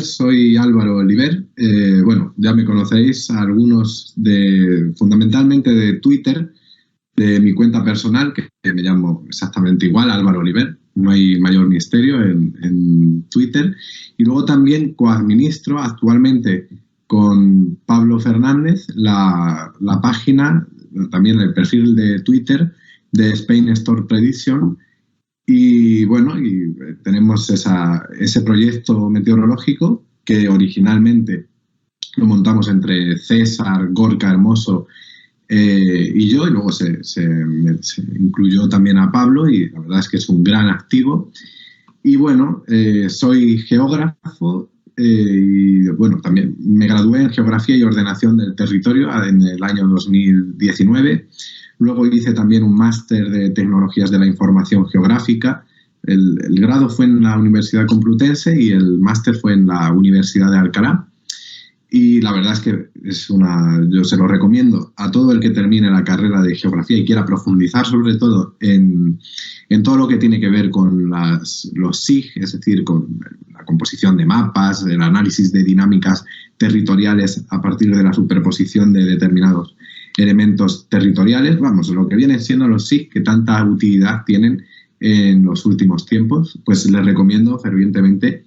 soy Álvaro Oliver. Bueno, ya me conocéis algunos fundamentalmente de Twitter, de mi cuenta personal, que me llamo exactamente igual, Álvaro Oliver. No hay mayor misterio en Twitter. Y luego también coadministro actualmente con Pablo Fernández la página, también el perfil de Twitter de Spain Storm Prediction. Y bueno, tenemos ese proyecto meteorológico que originalmente lo montamos entre César, Gorka Hermoso y yo, y luego se incluyó también a Pablo, y la verdad es que es un gran activo. Y bueno, soy geógrafo y bueno, también me gradué en Geografía y Ordenación del Territorio en el año 2019. Luego hice también un máster de Tecnologías de la Información Geográfica. El grado fue en la Universidad Complutense y el máster fue en la Universidad de Alcalá. Y la verdad es que yo se lo recomiendo a todo el que termine la carrera de Geografía y quiera profundizar sobre todo en todo lo que tiene que ver con los SIG, es decir, con la composición de mapas, el análisis de dinámicas territoriales a partir de la superposición de determinados elementos territoriales, vamos, lo que vienen siendo los SIG, que tanta utilidad tienen en los últimos tiempos. Pues les recomiendo fervientemente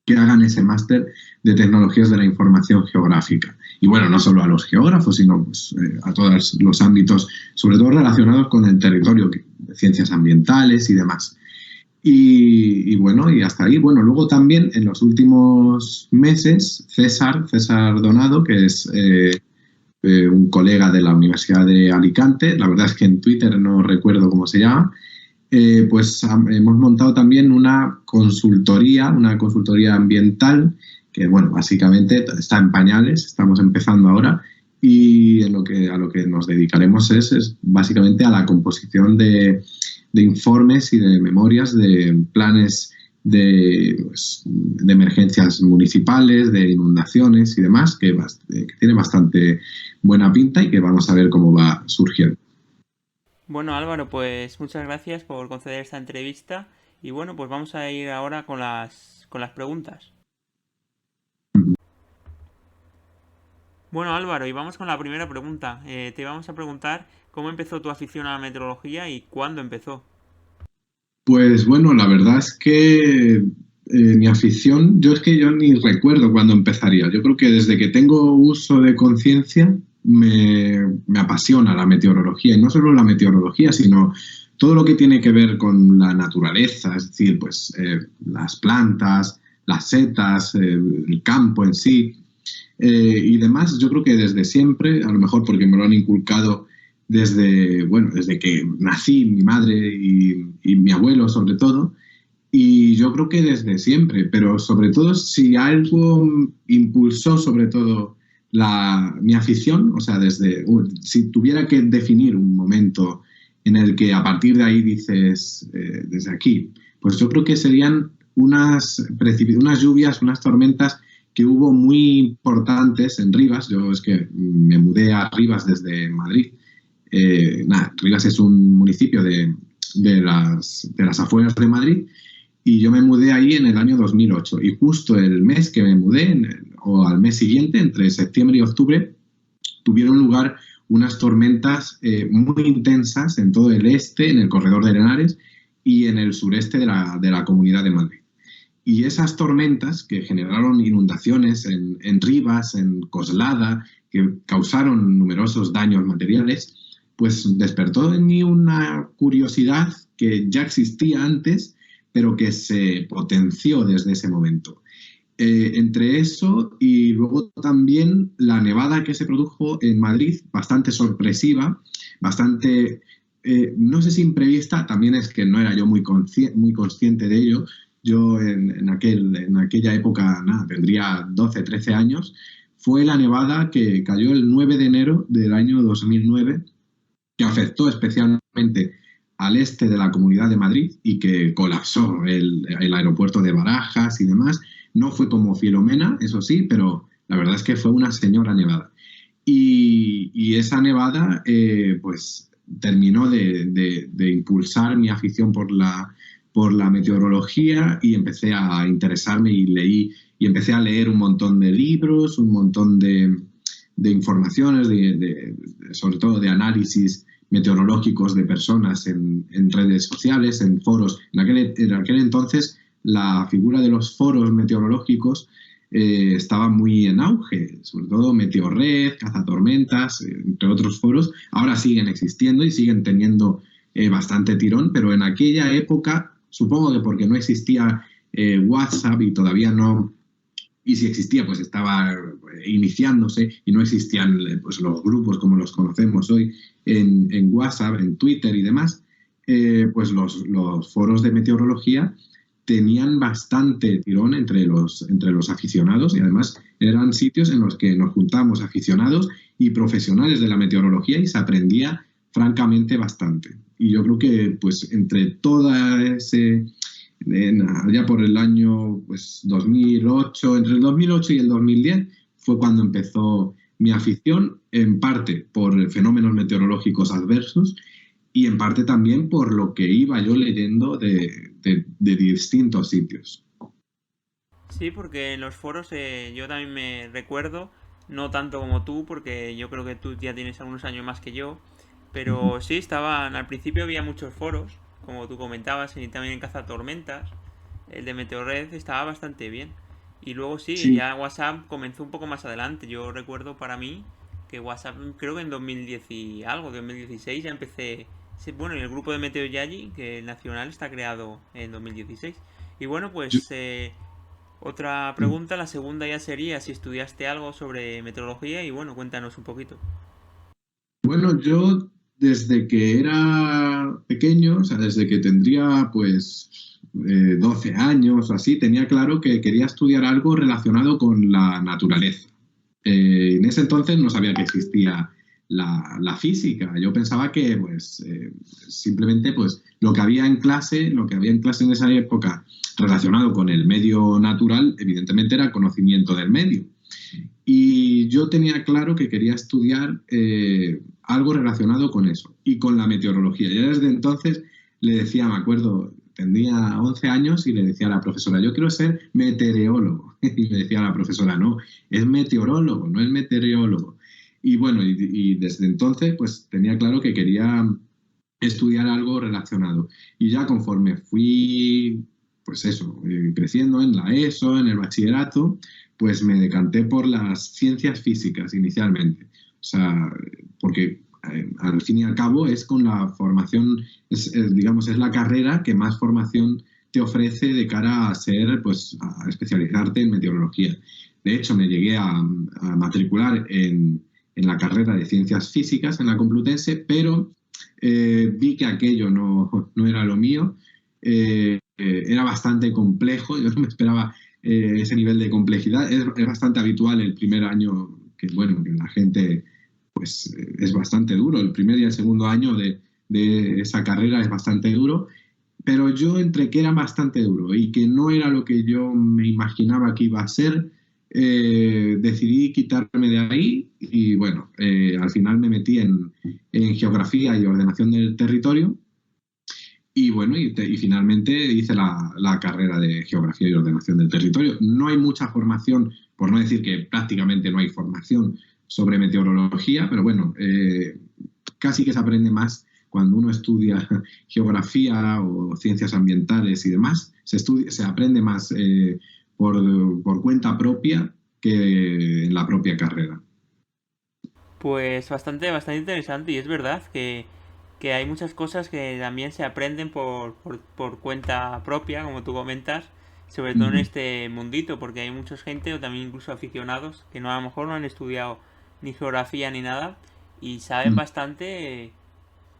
que hagan ese máster de Tecnologías de la Información Geográfica. Y bueno, no solo a los geógrafos, sino pues, a todos los ámbitos, sobre todo relacionados con el territorio, ciencias ambientales y demás. Y bueno, y hasta ahí. Bueno, luego también en los últimos meses, César Donado, que es un colega de la Universidad de Alicante, la verdad es que en Twitter no recuerdo cómo se llama, pues hemos montado también una consultoría ambiental que, bueno, básicamente está en pañales, estamos empezando ahora, y a lo que nos dedicaremos es básicamente a la composición de informes y de memorias de planes de emergencias municipales, de inundaciones y demás, que tiene bastante buena pinta y que vamos a ver cómo va surgiendo. Bueno, Álvaro, pues muchas gracias por conceder esta entrevista y bueno, pues vamos a ir ahora con las preguntas. Bueno, Álvaro, y vamos con la primera pregunta. Te vamos a preguntar cómo empezó tu afición a la meteorología y cuándo empezó. Pues bueno, la verdad es que mi afición, yo ni recuerdo cuándo empezaría. Yo creo que desde que tengo uso de conciencia me apasiona la meteorología, y no solo la meteorología, sino todo lo que tiene que ver con la naturaleza, es decir, pues las plantas, las setas, el campo en sí y demás. Yo creo que desde siempre, a lo mejor porque me lo han inculcado desde que nací, mi madre y mi abuelo sobre todo, y yo creo que desde siempre, pero sobre todo si algo impulsó sobre todo mi afición, o sea, si tuviera que definir un momento en el que a partir de ahí dices, desde aquí, pues yo creo que serían unas lluvias, unas tormentas que hubo muy importantes en Rivas. Yo es que me mudé a Rivas desde Madrid. Rivas es un municipio de las afueras de Madrid, y yo me mudé ahí en el año 2008, y justo el mes que me mudé, o al mes siguiente, entre septiembre y octubre, tuvieron lugar unas tormentas muy intensas en todo el este, en el corredor de Henares y en el sureste de la Comunidad de Madrid. Y esas tormentas que generaron inundaciones en Rivas, en Coslada, que causaron numerosos daños materiales, pues despertó en mí una curiosidad que ya existía antes, pero que se potenció desde ese momento. Entre eso y luego también la nevada que se produjo en Madrid, bastante sorpresiva, bastante, no sé si imprevista, también es que no era yo muy consciente de ello. Yo en aquella época, tendría 12, 13 años. Fue la nevada que cayó el 9 de enero del año 2009, que afectó especialmente al este de la Comunidad de Madrid y que colapsó el aeropuerto de Barajas y demás. No fue como Filomena, eso sí, pero la verdad es que fue una señora nevada. Y esa nevada pues terminó de impulsar mi afición por por la meteorología y empecé a interesarme y leí y empecé a leer un montón de libros, un montón de informaciones, sobre todo de análisis meteorológicos de personas en redes sociales, en foros. En aquel entonces la figura de los foros meteorológicos estaba muy en auge, sobre todo Meteorred, Cazatormentas, entre otros foros. Ahora siguen existiendo y siguen teniendo bastante tirón, pero en aquella época, supongo que porque no existía WhatsApp y todavía no, y si existía, pues estaba iniciándose y no existían pues, los grupos como los conocemos hoy en WhatsApp, en Twitter y demás, pues los foros de meteorología tenían bastante tirón entre los aficionados y además eran sitios en los que nos juntamos aficionados y profesionales de la meteorología y se aprendía francamente bastante. Y yo creo que pues entre toda ese... ya por el año pues, 2008, entre el 2008 y el 2010 fue cuando empezó mi afición, en parte por fenómenos meteorológicos adversos y en parte también por lo que iba yo leyendo de distintos sitios. Sí, porque en los foros yo también me recuerdo, no tanto como tú, porque yo creo que tú ya tienes algunos años más que yo, pero sí, al principio había muchos foros, como tú comentabas, y también en Cazatormentas, el de Meteorred estaba bastante bien. Y luego sí, Sí, ya WhatsApp comenzó un poco más adelante. Yo recuerdo para mí que WhatsApp, creo que en 2010 y algo, 2016 ya empecé. Sí, bueno, y el grupo de Meteo Yayi, que el nacional está creado en 2016. Y bueno, yo, pues otra pregunta, la segunda ya sería si estudiaste algo sobre meteorología y bueno, cuéntanos un poquito. bueno, yo desde que era pequeño, o sea, desde que tendría pues 12 años o así, tenía claro que quería estudiar algo relacionado con la naturaleza. En ese entonces no sabía que existía la física. Yo pensaba que pues, simplemente pues, lo que había en clase en esa época relacionado con el medio natural, evidentemente era conocimiento del medio. Y yo tenía claro que quería estudiar algo relacionado con eso y con la meteorología. Ya desde entonces le decía, me acuerdo, tendría 11 años y le decía a la profesora, yo quiero ser meteorólogo. Y me decía la profesora, no, es meteorólogo, no es meteorólogo. Y bueno, y desde entonces pues tenía claro que quería estudiar algo relacionado. Y ya conforme fui, pues eso, creciendo en la ESO, en el bachillerato, pues me decanté por las ciencias físicas inicialmente. O sea, porque al fin y al cabo es con la formación, digamos, es la carrera que más formación te ofrece de cara a ser, pues, a especializarte en meteorología. De hecho, me llegué a matricular en la carrera de ciencias físicas en la Complutense, pero vi que aquello no era lo mío. Era bastante complejo, yo no me esperaba ese nivel de complejidad. Es bastante habitual el primer año que, bueno, que la gente, pues es bastante duro. El primer y el segundo año de esa carrera es bastante duro, pero yo entre que era bastante duro y que no era lo que yo me imaginaba que iba a ser, decidí quitarme de ahí y bueno, al final me metí en geografía y ordenación del territorio y bueno, y finalmente hice la carrera de Geografía y Ordenación del Territorio. No hay mucha formación, por no decir que prácticamente no hay formación sobre meteorología, pero bueno, casi que se aprende más cuando uno estudia geografía o ciencias ambientales y demás. Se aprende más por cuenta propia que en la propia carrera. Pues bastante interesante y es verdad que hay muchas cosas que también se aprenden por cuenta propia, como tú comentas, sobre todo en Ujú. este mundito, porque hay mucha gente o también incluso aficionados que no a lo mejor no han estudiado ni geografía ni nada y saben Mm. bastante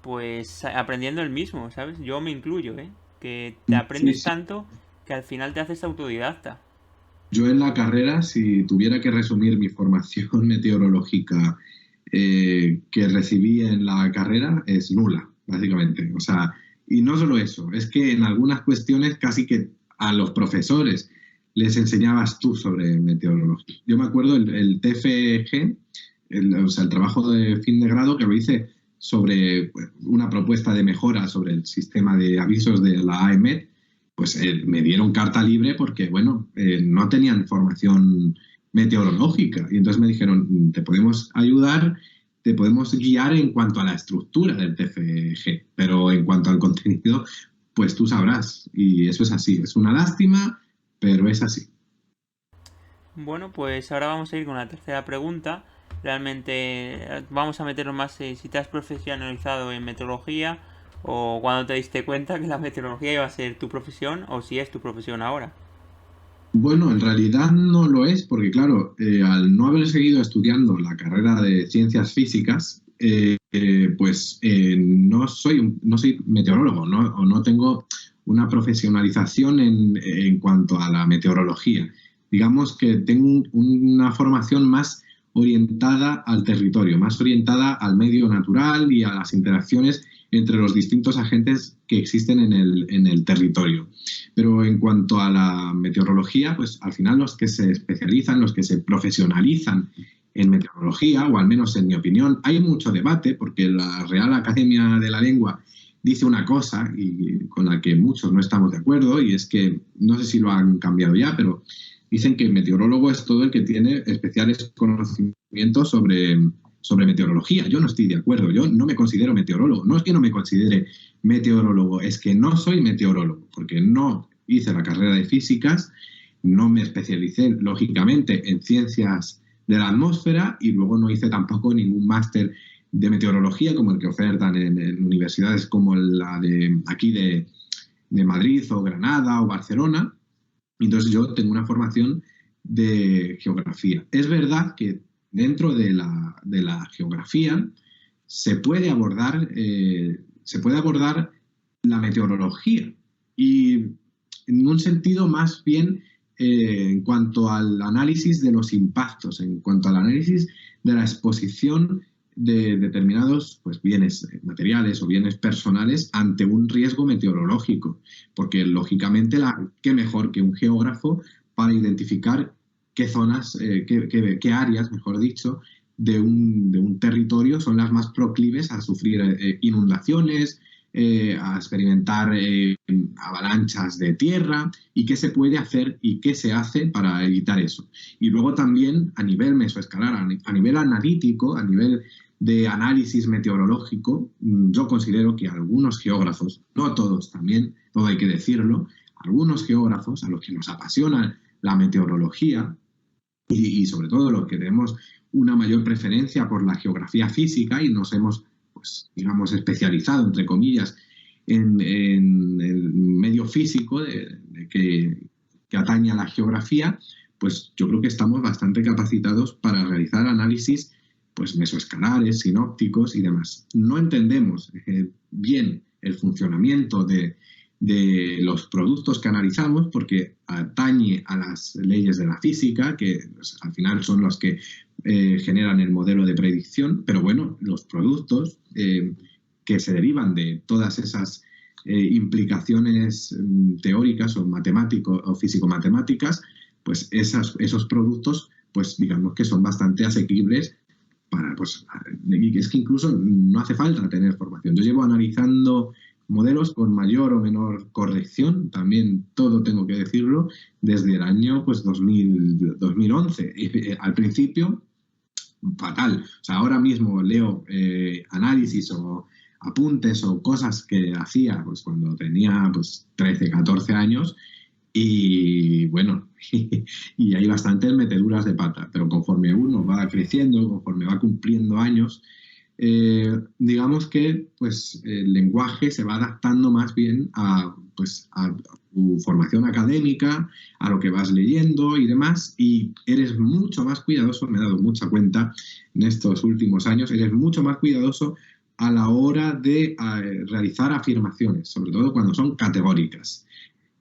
pues aprendiendo el mismo, ¿sabes? Yo me incluyo, ¿eh? Que te Sí, aprendes sí. tanto que al final te haces autodidacta. Yo en la carrera, si tuviera que resumir mi formación meteorológica que recibí en la carrera, es nula, básicamente. O sea, y no solo eso, es que en algunas cuestiones casi que a los profesores les enseñabas tú sobre meteorología. Yo me acuerdo el TFG, o sea, el trabajo de fin de grado que lo hice sobre pues, una propuesta de mejora sobre el sistema de avisos de la AEMET pues me dieron carta libre porque, bueno, no tenían formación meteorológica. Y entonces me dijeron, te podemos ayudar, te podemos guiar en cuanto a la estructura del TFG, pero en cuanto al contenido, pues tú sabrás. Y eso es así. Es una lástima, pero es así. Bueno, pues ahora vamos a ir con la tercera pregunta. Realmente vamos a meternos más si te has profesionalizado en meteorología o cuando te diste cuenta que la meteorología iba a ser tu profesión o si es tu profesión ahora. Bueno, en realidad no lo es, porque claro, al no haber seguido estudiando la carrera de ciencias físicas, pues no soy meteorólogo, ¿no? O no tengo una profesionalización en cuanto a la meteorología. Digamos que tengo una formación más orientada al territorio, más orientada al medio natural y a las interacciones entre los distintos agentes que existen en el territorio. Pero en cuanto a la meteorología, pues al final los que se especializan, los que se profesionalizan en meteorología, o al menos en mi opinión, hay mucho debate porque la Real Academia de la Lengua dice una cosa y con la que muchos no estamos de acuerdo, y es que, no sé si lo han cambiado ya, pero dicen que el meteorólogo es todo el que tiene especiales conocimientos sobre meteorología. Yo no estoy de acuerdo, yo no me considero meteorólogo. No es que no me considere meteorólogo, es que no soy meteorólogo, porque no hice la carrera de físicas, no me especialicé, lógicamente, en ciencias de la atmósfera y luego no hice tampoco ningún máster de meteorología como el que ofertan en universidades como la de aquí de Madrid o Granada o Barcelona. Entonces yo tengo una formación de geografía. Es verdad que dentro de la geografía se puede abordar la meteorología y en un sentido más bien en cuanto al análisis de los impactos, en cuanto al análisis de la exposición de determinados pues, bienes materiales o bienes personales ante un riesgo meteorológico, porque lógicamente qué mejor que un geógrafo para identificar qué zonas, qué áreas, mejor dicho, de un territorio son las más proclives a sufrir inundaciones, a experimentar avalanchas de tierra y qué se puede hacer y qué se hace para evitar eso. Y luego también a nivel mesoescalar, a nivel analítico, a nivel de análisis meteorológico, yo considero que algunos geógrafos, no todos también, todo hay que decirlo, algunos geógrafos a los que nos apasiona la meteorología y sobre todo los que tenemos una mayor preferencia por la geografía física y nos hemos, pues, digamos, especializado, entre comillas, en el medio físico que atañe a la geografía, pues yo creo que estamos bastante capacitados para realizar análisis pues mesoescalares, sinópticos y demás. No entendemos bien el funcionamiento de los productos que analizamos porque atañe a las leyes de la física, que pues, al final son los que generan el modelo de predicción, pero bueno, los productos que se derivan de todas esas implicaciones teóricas o matemáticos o físico-matemáticas, pues esos productos, pues digamos que son bastante asequibles para, pues, es que incluso no hace falta tener formación. Yo llevo analizando modelos con mayor o menor corrección, también todo tengo que decirlo, desde el año pues 2011. Al principio, fatal. O sea, ahora mismo leo análisis o apuntes o cosas que hacía pues, cuando tenía pues, 13, 14 años y bueno, y hay bastantes meteduras de pata, pero conforme uno va creciendo, conforme va cumpliendo años, digamos que pues, el lenguaje se va adaptando más bien pues, a tu formación académica, a lo que vas leyendo y demás, y eres mucho más cuidadoso, me he dado mucha cuenta en estos últimos años, eres mucho más cuidadoso a la hora de realizar afirmaciones, sobre todo cuando son categóricas.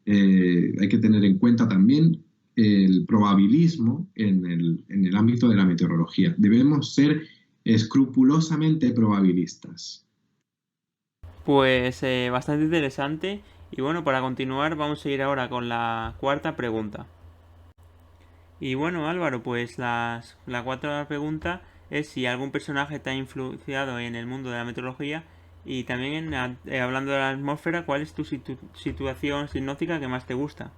Hay que tener en cuenta también el probabilismo en el ámbito de la meteorología. Debemos ser escrupulosamente probabilistas. Pues bastante interesante. Y bueno, para continuar vamos a ir ahora con la cuarta pregunta. Y bueno, Álvaro, pues la cuarta pregunta es si algún personaje te ha influenciado en el mundo de la meteorología Y también hablando de la atmósfera, ¿cuál es tu situación sinóptica que más te gusta?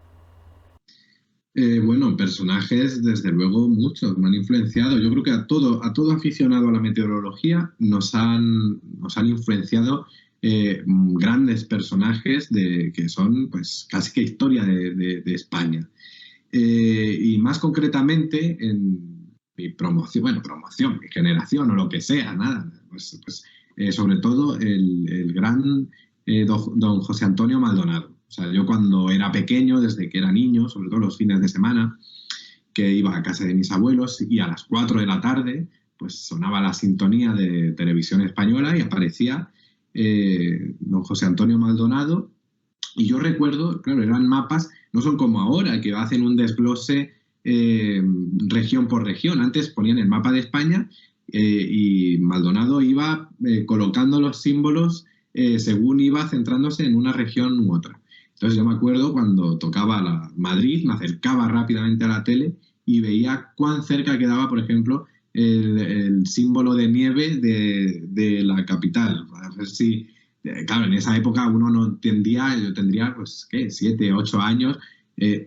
Bueno, personajes, desde luego, muchos me han influenciado. Yo creo que a todo aficionado a la meteorología nos han influenciado grandes personajes que son, pues, casi que historia de España. Y más concretamente en mi promoción, bueno, promoción, mi generación o lo que sea, nada, pues, sobre todo el gran don José Antonio Maldonado. O sea, yo cuando era pequeño, desde que era niño, sobre todo los fines de semana, que iba a casa de mis abuelos y a las 4 de la tarde, pues sonaba la sintonía de Televisión Española y aparecía don José Antonio Maldonado. Y yo recuerdo, claro, eran mapas, no son como ahora, que hacen un desglose región por región. Antes ponían el mapa de España y Maldonado iba colocando los símbolos según iba centrándose en una región u otra. Entonces yo me acuerdo cuando tocaba Madrid, me acercaba rápidamente a la tele y veía cuán cerca quedaba, por ejemplo, el símbolo de nieve de la capital. A ver si, claro, en esa época uno no entendía, yo tendría, pues, ¿qué? 7, 8 años,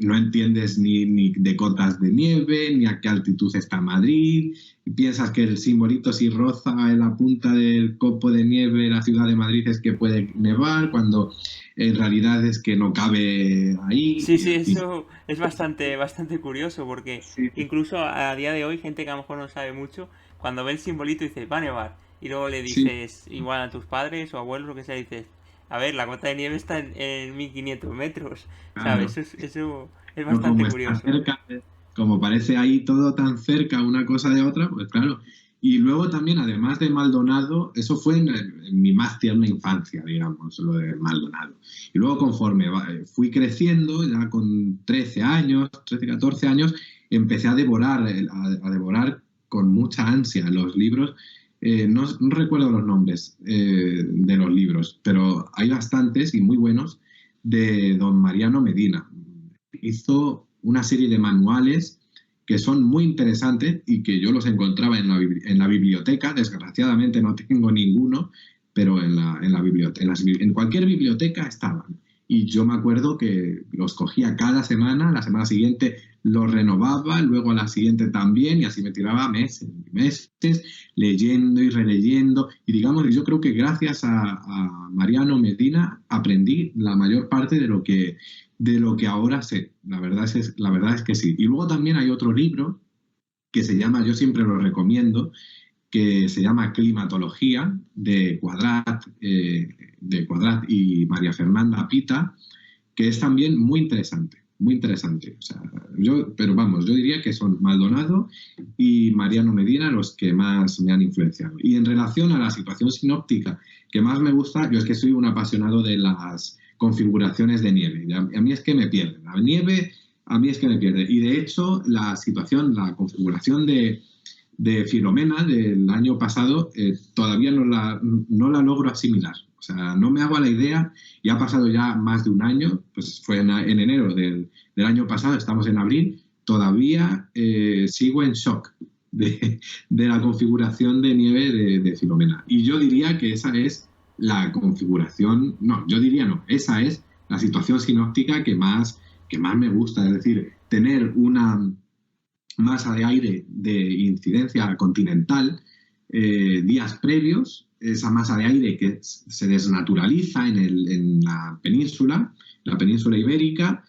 no entiendes ni de cotas de nieve, ni a qué altitud está Madrid, y piensas que el simbolito si roza en la punta del copo de nieve la ciudad de Madrid es que puede nevar, cuando en realidad es que no cabe ahí. Sí, sí, eso es bastante curioso porque Sí, incluso a día de hoy gente que a lo mejor no sabe mucho, cuando ve el simbolito dice va a nevar y luego le sí, dices igual a tus padres o abuelos lo que sea, dices, a ver, la cota de nieve está en 1500 metros, ¿sabes? claro. Eso es Pero bastante como está curioso. cerca, como parece ahí todo tan cerca una cosa de otra, pues claro. Y luego también, además de Maldonado, eso fue en mi más tierna infancia, digamos, lo de Maldonado. Y luego conforme fui creciendo, ya con 13 años, 13, 14 años, empecé a devorar, a devorar con mucha ansia los libros. No recuerdo los nombres de los libros, pero hay bastantes y muy buenos de don Mariano Medina. Hizo una serie de manuales que son muy interesantes y que yo los encontraba en la biblioteca. Desgraciadamente no tengo ninguno, pero en la biblioteca, en cualquier biblioteca estaban. Y yo me acuerdo que los cogía cada semana, la semana siguiente los renovaba, luego a la siguiente también, y así me tiraba meses y meses leyendo y releyendo. Y digamos que yo creo que gracias a Mariano Medina aprendí la mayor parte de lo que ahora sé. La verdad es que sí. Y luego también hay otro libro que se llama, yo siempre lo recomiendo, que se llama Climatología de Cuadrat y María Fernanda Pita, que es también muy interesante, muy interesante. O sea, pero vamos, yo diría que son Maldonado y Mariano Medina los que más me han influenciado. Y en relación a la situación sinóptica que más me gusta, yo es que soy un apasionado de las configuraciones de nieve. A mí es que me pierde. La nieve a mí es que me pierde. Y de hecho, la configuración de Filomena del año pasado todavía no la logro asimilar. O sea, no me hago a la idea, y ha pasado ya más de un año, pues fue en enero del año pasado, estamos en abril, todavía sigo en shock de la configuración de nieve de Filomena. Y yo diría que esa es la configuración, no, yo diría no, esa es la situación sinóptica que más me gusta, es decir, tener una masa de aire de incidencia continental días previos, esa masa de aire que se desnaturaliza en la península ibérica,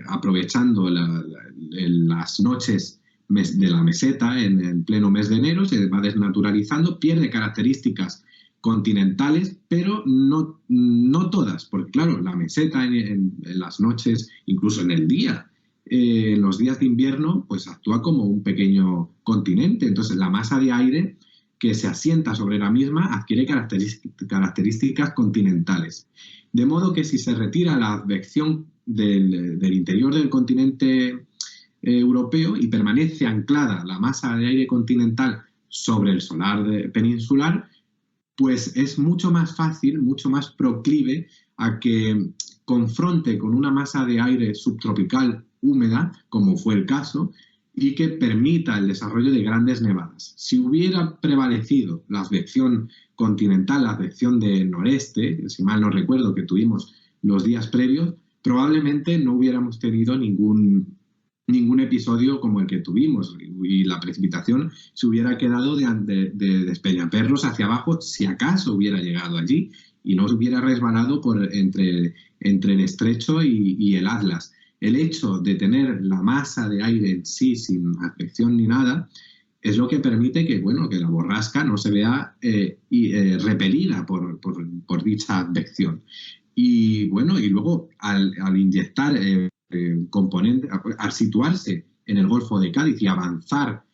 aprovechando las noches de la meseta en pleno mes de enero, se va desnaturalizando, pierde características continentales, pero no todas, porque claro, la meseta en las noches, incluso en el día, en los días de invierno, pues actúa como un pequeño continente. Entonces, la masa de aire que se asienta sobre la misma adquiere características continentales. De modo que si se retira la advección del interior del continente europeo y permanece anclada la masa de aire continental sobre el solar peninsular, pues es mucho más fácil, mucho más proclive a que confronte con una masa de aire subtropical húmeda, como fue el caso, y que permita el desarrollo de grandes nevadas. Si hubiera prevalecido la advección continental, la advección de noreste, si mal no recuerdo que tuvimos los días previos, probablemente no hubiéramos tenido ningún episodio como el que tuvimos y la precipitación se hubiera quedado de Despeñaperros hacia abajo, si acaso hubiera llegado allí y no se hubiera resbalado entre el estrecho y el Atlas. El hecho de tener la masa de aire en sí sin advección ni nada es lo que permite que, bueno, que la borrasca no se vea repelida por dicha advección. Y bueno, y luego al inyectar componentes, al situarse en el Golfo de Cádiz y avanzar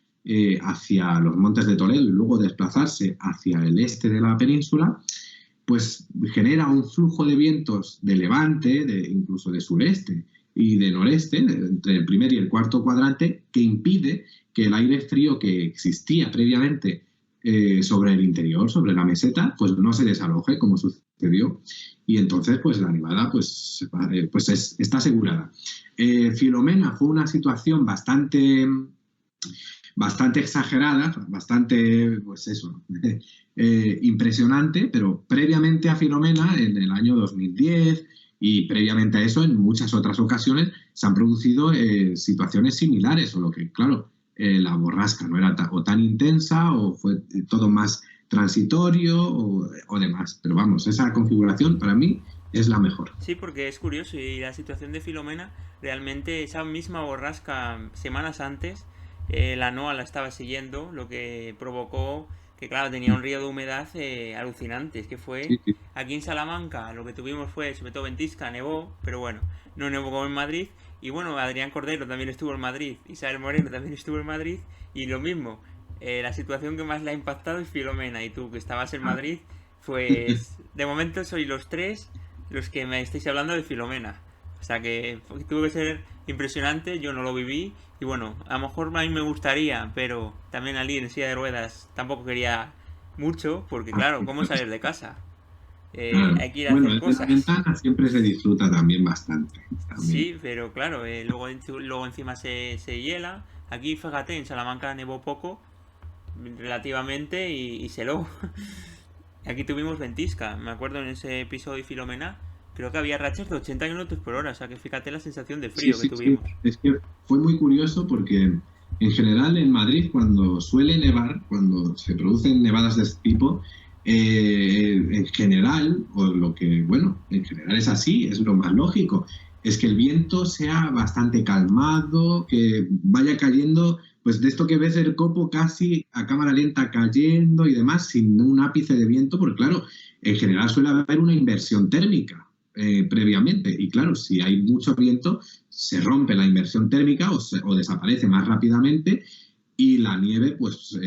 hacia los Montes de Toledo y luego desplazarse hacia el este de la península, pues genera un flujo de vientos de levante, incluso de sureste y de noreste, entre el primer y el cuarto cuadrante, que impide que el aire frío que existía previamente sobre el interior, sobre la meseta, pues no se desaloje como sucedió, y entonces pues la nevada está asegurada. Filomena fue una situación bastante exagerada, bastante, pues eso, impresionante, pero previamente a Filomena, en el año 2010 y previamente a eso, en muchas otras ocasiones, se han producido situaciones similares, solo que, claro, la borrasca no era o tan intensa o fue todo más transitorio o demás. Pero vamos, esa configuración para mí es la mejor. Sí, porque es curioso y la situación de Filomena, realmente esa misma borrasca semanas antes, la NOAA la estaba siguiendo, lo que provocó que, claro, tenía un río de humedad alucinante. Es que fue Sí, sí. aquí en Salamanca, lo que tuvimos fue, sobre todo ventisca, nevó, pero bueno, no nevó como en Madrid. Y bueno, Adrián Cordero también estuvo en Madrid, Isabel Moreno también estuvo en Madrid, y lo mismo, la situación que más le ha impactado es Filomena, y tú que estabas en Ah. Madrid, pues de momento sois los tres los que me estáis hablando de Filomena. O sea que tuvo que ser impresionante, yo no lo viví. Y bueno, a lo mejor a mí me gustaría, pero también al ir en silla de ruedas tampoco quería mucho, porque claro, ¿cómo salir de casa? Claro. Hay que ir a Bueno, hacer desde la cosas. ventana siempre se disfruta también bastante. También. Sí, pero claro, luego encima se hiela. Aquí, fíjate, en Salamanca nevó poco, relativamente, y se heló. Aquí tuvimos ventisca. Me acuerdo en ese episodio de Filomena, creo que había rachas de 80 kilómetros por hora. O sea que fíjate la sensación de Sí, frío que sí, sí. tuvimos. Es que fue muy curioso porque en general en Madrid cuando suele nevar, cuando se producen nevadas de este tipo, en general, o lo que, bueno, en general es así, es lo más lógico, es que el viento sea bastante calmado, que vaya cayendo, pues de esto que ves el copo casi a cámara lenta cayendo y demás, sin un ápice de viento, porque claro, en general suele haber una inversión térmica previamente. Y claro, si hay mucho viento, se rompe la inversión térmica o desaparece más rápidamente y la nieve pues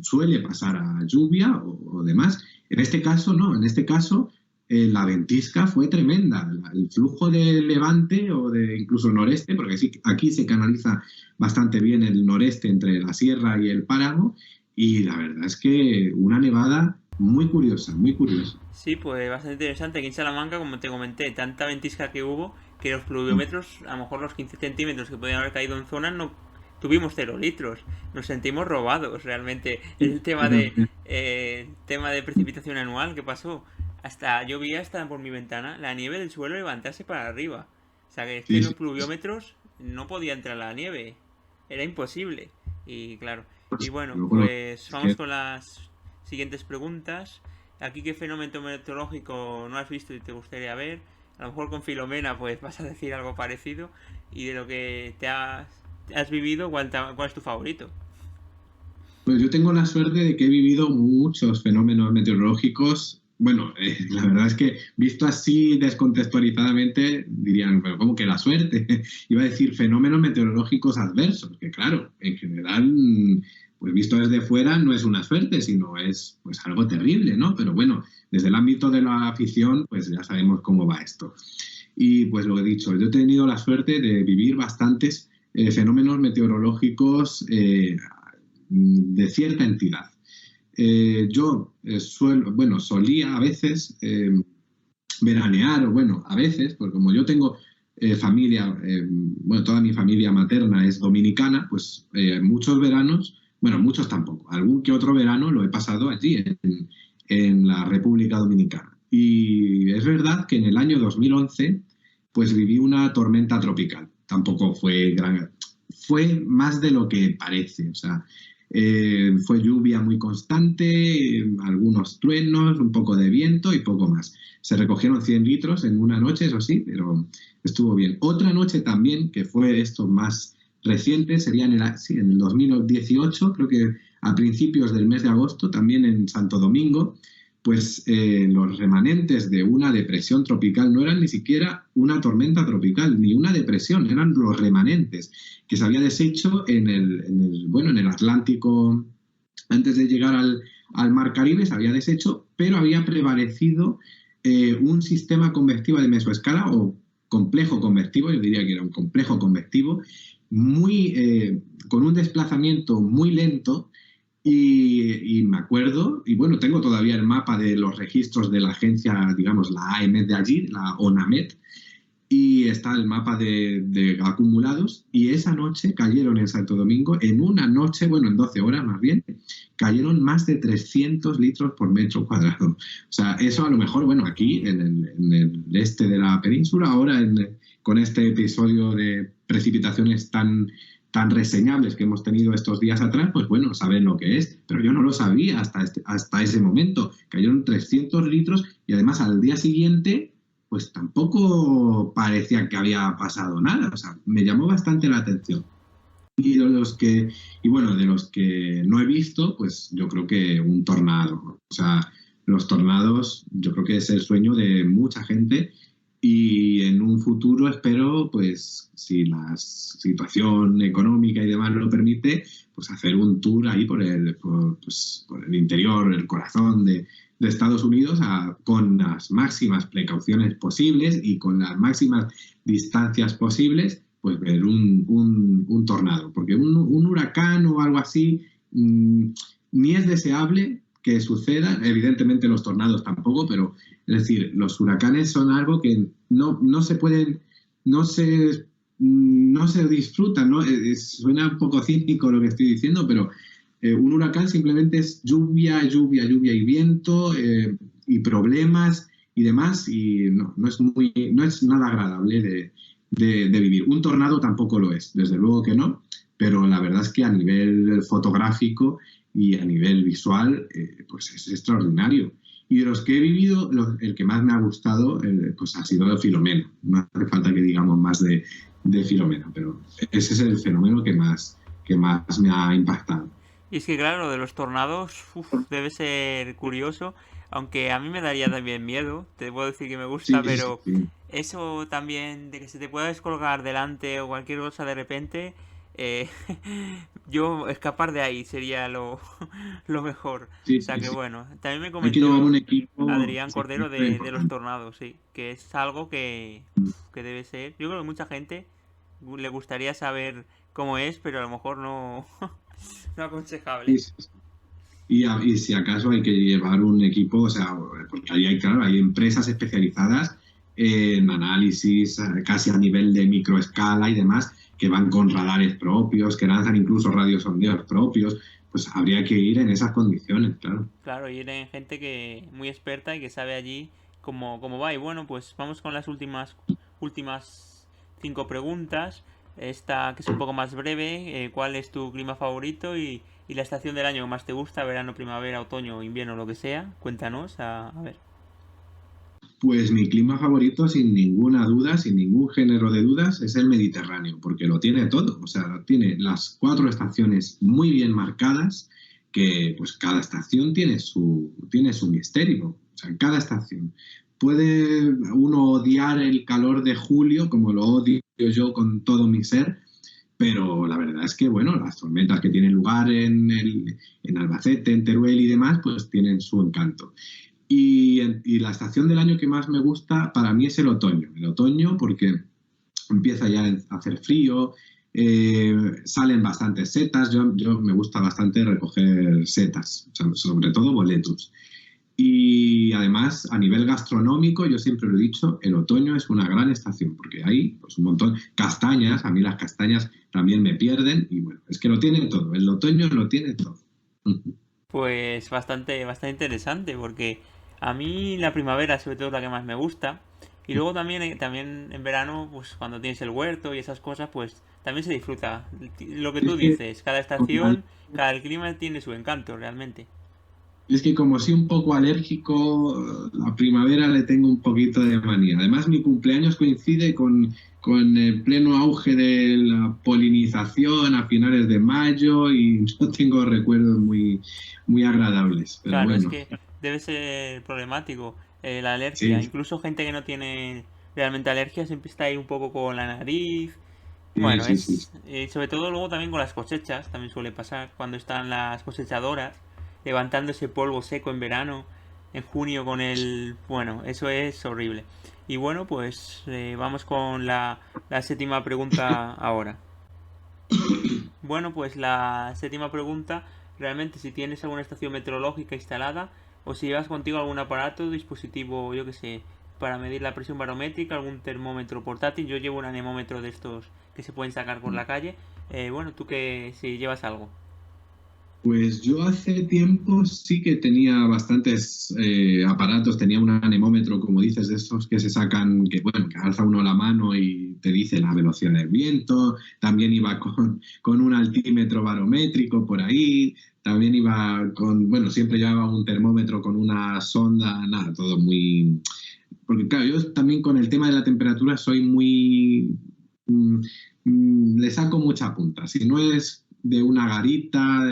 suele pasar a lluvia o demás. En este caso no, en este caso la ventisca fue tremenda. El flujo de levante o de incluso noreste, porque sí, aquí se canaliza bastante bien el noreste entre la sierra y el páramo, y la verdad es que una nevada muy curiosa, muy curiosa. Sí, pues bastante interesante. Aquí en Salamanca, como te comenté, tanta ventisca que hubo que los pluviómetros, a lo mejor los 15 centímetros que podían haber caído en zonas, no tuvimos 0 litros. Nos sentimos robados realmente. El tema de precipitación anual que pasó. Hasta yo vi hasta por mi ventana la nieve del suelo levantarse para arriba. O sea que es que Sí, los sí. pluviómetros no podía entrar la nieve. Era imposible. Y claro. Y bueno, Luego pues es vamos que con las siguientes preguntas. Aquí, ¿qué fenómeno meteorológico no has visto y te gustaría ver? A lo mejor con Filomena pues vas a decir algo parecido. Y de lo que has vivido, ¿cuál es tu favorito? Pues yo tengo la suerte de que he vivido muchos fenómenos meteorológicos. Bueno, la verdad es que visto así descontextualizadamente dirían, pero ¿cómo que la suerte? Iba a decir fenómenos meteorológicos adversos, que claro, en general, pues visto desde fuera no es una suerte, sino es pues algo terrible, ¿no? Pero bueno, desde el ámbito de la afición, pues ya sabemos cómo va esto. Y pues lo he dicho, yo he tenido la suerte de vivir bastantes fenómenos meteorológicos de cierta entidad. Solía a veces veranear, o bueno, a veces, porque como yo tengo familia, bueno, toda mi familia materna es dominicana, pues muchos veranos, bueno, muchos tampoco, algún que otro verano lo he pasado allí, en la República Dominicana. Y es verdad que en el año 2011, pues viví una tormenta tropical. Tampoco fue gran, fue más de lo que parece, o sea, fue lluvia muy constante, algunos truenos, un poco de viento y poco más. Se recogieron 100 litros en una noche, eso sí, pero estuvo bien. Otra noche también, que fue esto más reciente, sería en el 2018, creo que a principios del mes de agosto, también en Santo Domingo, pues los remanentes de una depresión tropical no eran ni siquiera una tormenta tropical, ni una depresión, eran los remanentes que se había deshecho bueno, en el Atlántico antes de llegar al Mar Caribe, se había deshecho, pero había prevalecido un sistema convectivo de mesoescala o complejo convectivo, yo diría que era un complejo convectivo, con un desplazamiento muy lento. Y me acuerdo, y bueno, tengo todavía el mapa de los registros de la agencia, digamos, la AEMET de allí, la ONAMET, y está el mapa de acumulados, y esa noche cayeron en Santo Domingo, en una noche, bueno, en 12 horas más bien, cayeron más de 300 litros por metro cuadrado. O sea, eso a lo mejor, bueno, aquí en el este de la península, ahora con este episodio de precipitaciones tan reseñables que hemos tenido estos días atrás, pues bueno, saben lo que es, pero yo no lo sabía hasta ese momento. Cayeron 300 litros y además al día siguiente, pues tampoco parecía que había pasado nada. O sea, me llamó bastante la atención. Y de los que no he visto, pues yo creo que un tornado. O sea, los tornados yo creo que es el sueño de mucha gente. Y en un futuro espero, pues, si la situación económica y demás lo permite, pues hacer un tour ahí por el interior, el corazón de Estados Unidos con las máximas precauciones posibles y con las máximas distancias posibles, pues ver un tornado. Porque un huracán o algo así ni es deseable que suceda, evidentemente los tornados tampoco, pero es decir, los huracanes son algo que no se pueden, no se disfrutan, ¿no? Suena un poco cínico lo que estoy diciendo, pero un huracán simplemente es lluvia y viento y problemas y demás, y no es nada agradable de vivir. Un tornado tampoco lo es, desde luego que no, pero la verdad es que a nivel fotográfico y a nivel visual, pues es extraordinario. Y de los que he vivido, el que más me ha gustado pues ha sido Filomena. No hace falta que digamos más de Filomena, pero ese es el fenómeno que más me ha impactado. Y es que claro, lo de los tornados debe ser curioso, aunque a mí me daría también miedo, te puedo decir que me gusta, Sí, pero sí. eso también de que se te pueda descolgar delante o cualquier cosa de repente, eh, yo escapar de ahí sería lo mejor. O Sí, sea sí, que sí. bueno, también me Hay que llevar un comentó equipo Adrián Cordero siempre de los importante. tornados, sí, que es algo que debe ser. Yo creo que mucha gente le gustaría saber cómo es, pero a lo mejor no, no aconsejable. Sí, sí, sí. Y si acaso hay que llevar un equipo, o sea, porque ahí hay empresas especializadas en análisis casi a nivel de microescala y demás, que van con radares propios, que lanzan incluso radiosondeos propios, pues habría que ir en esas condiciones, claro. Claro, y hay gente que muy experta y que sabe allí cómo va. Y bueno, pues vamos con las últimas 5 preguntas. Esta que es un poco más breve. ¿Cuál es tu clima favorito y la estación del año que más te gusta? Verano, primavera, otoño, invierno, lo que sea. Cuéntanos, a ver. Pues mi clima favorito, sin ninguna duda, sin ningún género de dudas, es el Mediterráneo, porque lo tiene todo. O sea, tiene las 4 estaciones muy bien marcadas, que pues cada estación tiene su misterio. O sea, cada estación. Puede uno odiar el calor de julio, como lo odio yo con todo mi ser, pero la verdad es que, bueno, las tormentas que tienen lugar en Albacete, en Teruel y demás, pues tienen su encanto. Y la estación del año que más me gusta para mí es el otoño. El otoño porque empieza ya a hacer frío, salen bastantes setas. Yo me gusta bastante recoger setas, o sea, sobre todo boletus. Y además, a nivel gastronómico, yo siempre lo he dicho, el otoño es una gran estación, porque hay pues, un montón. Castañas, a mí las castañas también me pierden, y bueno, es que lo tiene todo, el otoño lo tiene todo. Pues bastante interesante, porque a mí la primavera sobre todo es la que más me gusta. Y luego también en verano, pues cuando tienes el huerto y esas cosas, pues también se disfruta. Lo que tú Es que, dices, cada como estación, cada clima tiene su encanto realmente. Es que como soy un poco alérgico, la primavera le tengo un poquito de manía. Además, mi cumpleaños coincide con el pleno auge de la polinización a finales de mayo y no tengo recuerdos muy agradables. Pero Claro, es bueno, que debe ser problemático la alergia. sí, Incluso gente que no tiene realmente alergia siempre está ahí un poco con la nariz. sí, Bueno, sí, sí. es sobre todo luego también con las cosechas, también suele pasar cuando están las cosechadoras levantando ese polvo seco en verano, en junio con el... Bueno, eso es horrible. Y bueno, pues vamos con la séptima pregunta ahora. Bueno, pues la séptima pregunta, realmente si tienes alguna estación meteorológica instalada o si llevas contigo algún aparato, dispositivo, yo que sé, para medir la presión barométrica, algún termómetro portátil. Yo llevo un anemómetro de estos que se pueden sacar por la calle. Bueno, tú que si llevas algo. Pues yo hace tiempo sí que tenía bastantes aparatos, tenía un anemómetro, como dices, de esos que se sacan, que bueno, que alza uno la mano y te dice la velocidad del viento, también iba con un altímetro barométrico por ahí, también iba con, bueno, siempre llevaba un termómetro con una sonda, nada, todo muy... Porque claro, yo también con el tema de la temperatura soy muy... mm, le saco mucha punta. Si no es de una garita,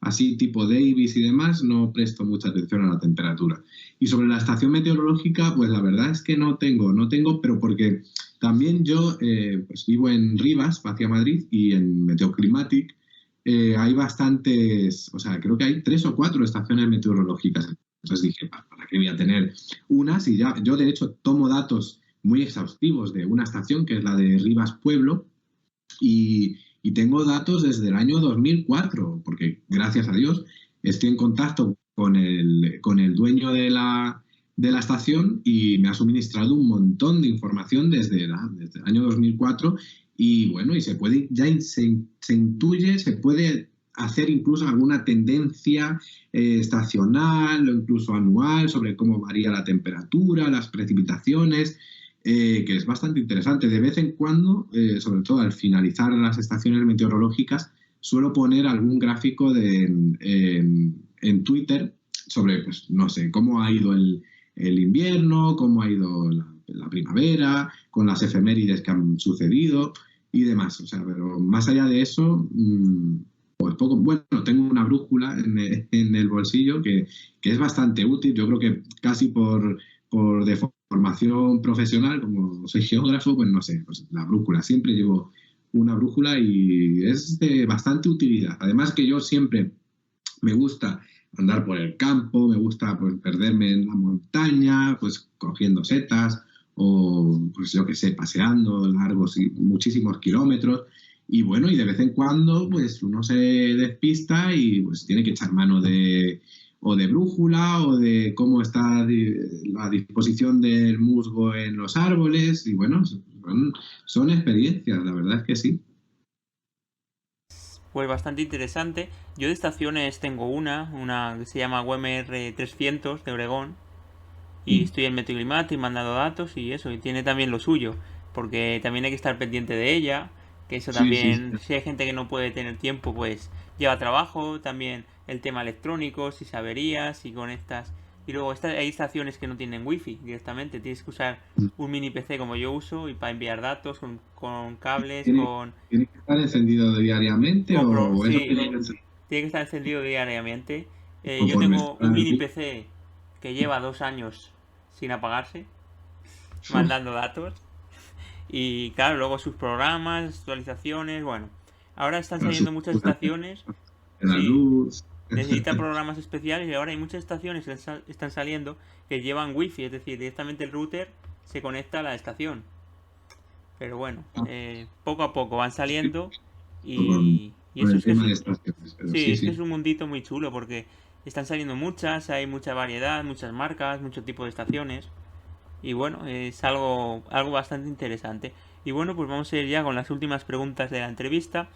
así tipo Davis y demás, no presto mucha atención a la temperatura. Y sobre la estación meteorológica, pues la verdad es que no tengo, pero porque también yo pues vivo en Rivas, hacia Madrid, y en Meteoclimatic hay bastantes, o sea, creo que hay 3 o 4 estaciones meteorológicas. Entonces dije, ¿para qué voy a tener unas? Y ya, yo de hecho tomo datos muy exhaustivos de una estación que es la de Rivas Pueblo, y tengo datos desde el año 2004, porque gracias a Dios estoy en contacto con el dueño de la estación y me ha suministrado un montón de información desde el año 2004 y bueno, y se intuye, se puede hacer incluso alguna tendencia estacional o incluso anual sobre cómo varía la temperatura, las precipitaciones, que es bastante interesante. De vez en cuando, sobre todo al finalizar las estaciones meteorológicas, suelo poner algún gráfico en Twitter sobre, pues, no sé, cómo ha ido el invierno, cómo ha ido la primavera, con las efemérides que han sucedido y demás. O sea, pero más allá de eso, pues poco. Bueno, tengo una brújula en el bolsillo que es bastante útil. Yo creo que casi de formación profesional, como soy geógrafo, pues no sé, pues la brújula. Siempre llevo una brújula y es de bastante utilidad. Además que yo siempre me gusta andar por el campo, me gusta pues perderme en la montaña, pues cogiendo setas o pues yo que sé, paseando largos y muchísimos kilómetros. Y bueno, y de vez en cuando pues uno se despista y pues tiene que echar mano de brújula o de cómo está la disposición del musgo en los árboles y bueno, son experiencias, la verdad es que sí. Pues bastante interesante. Yo de estaciones tengo una que se llama WMR 300 de Oregón. Y Mm. estoy en Meteoclimat y mandando datos y eso, y tiene también lo suyo, porque también hay que estar pendiente de ella, que eso Sí, sí, sí. también, si hay gente que no puede tener tiempo, pues lleva trabajo, también el tema electrónico, si se avería, si conectas. Y luego hay estaciones que no tienen wifi directamente, tienes que usar un mini PC como yo uso y para enviar datos con cables, ¿Tiene, tiene que estar encendido diariamente o eso Sí, tiene que estar encendido diariamente. Yo conforme tengo un está el mini día? PC que lleva 2 años sin apagarse, mandando datos. Y claro, luego sus programas, actualizaciones, bueno. Ahora están Para su saliendo muchas estaciones, la sí, luz. necesita programas especiales y ahora hay muchas estaciones que están saliendo que llevan wifi, es decir, directamente el router se conecta a la estación. Pero bueno, poco a poco van saliendo con, y con eso el es que es tema de un, estaciones, pero sí, sí, es que es sí. un mundito muy chulo porque están saliendo muchas, hay mucha variedad, muchas marcas, muchos tipos de estaciones. Y bueno, es algo bastante interesante. Y bueno, pues vamos a ir ya con las últimas preguntas de la entrevista.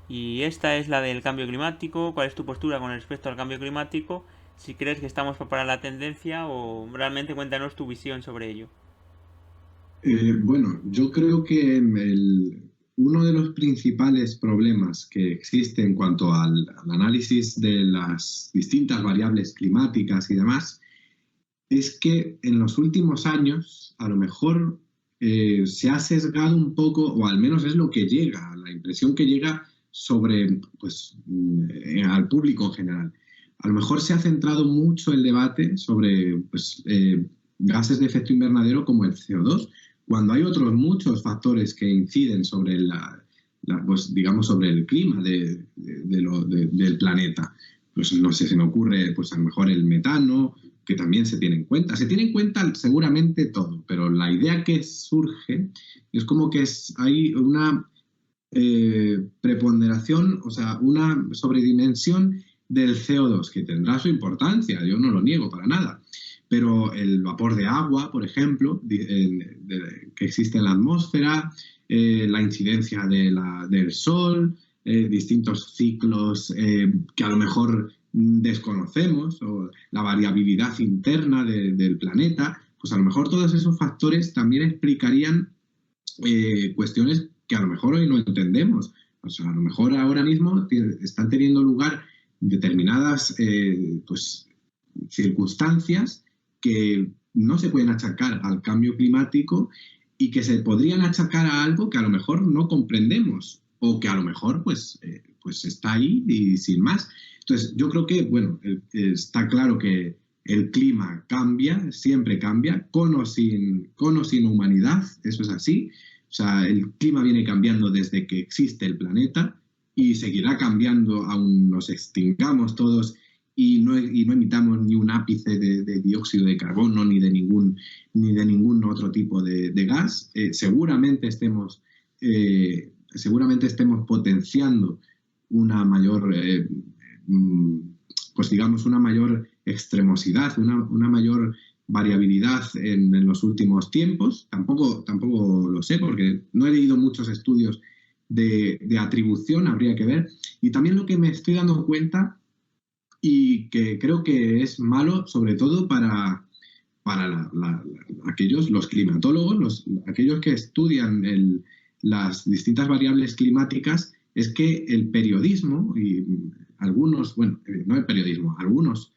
Y esta es la del cambio climático. ¿Cuál es tu postura con respecto al cambio climático? Si crees que estamos para la tendencia o realmente cuéntanos tu visión sobre ello. Bueno, yo creo que uno de los principales problemas que existe en cuanto al análisis de las distintas variables climáticas y demás es que en los últimos años a lo mejor se ha sesgado un poco, o al menos es lo que llega, la impresión que llega sobre, pues, al público en general. A lo mejor se ha centrado mucho el debate sobre, pues, gases de efecto invernadero como el CO2, cuando hay otros muchos factores que inciden sobre pues, digamos, sobre el clima del planeta. Pues no sé, se me ocurre, pues a lo mejor el metano, que también se tiene en cuenta. Se tiene en cuenta seguramente todo, pero la idea que surge es como que hay una preponderación, o sea, una sobredimensión del CO2, que tendrá su importancia, yo no lo niego para nada. Pero el vapor de agua, por ejemplo, que existe en la atmósfera, la incidencia del sol, distintos ciclos que a lo mejor desconocemos, o la variabilidad interna del planeta, pues a lo mejor todos esos factores también explicarían cuestiones que a lo mejor hoy no entendemos. O sea, a lo mejor ahora mismo están teniendo lugar determinadas pues, circunstancias que no se pueden achacar al cambio climático y que se podrían achacar a algo que a lo mejor no comprendemos o que a lo mejor pues está ahí y sin más. Entonces, yo creo que, bueno, está claro que el clima cambia, siempre cambia, con o sin humanidad, eso es así. O sea, el clima viene cambiando desde que existe el planeta y seguirá cambiando aún nos extingamos todos y no emitamos ni un ápice de dióxido de carbono ni de ningún otro tipo de gas. Seguramente estemos potenciando una mayor, pues digamos, una mayor extremosidad, una mayor variabilidad en los últimos tiempos. Tampoco lo sé porque no he leído muchos estudios de atribución, habría que ver. Y también lo que me estoy dando cuenta y que creo que es malo, sobre todo para los climatólogos, aquellos que estudian las distintas variables climáticas, es que el periodismo y algunos, bueno, no el periodismo, algunos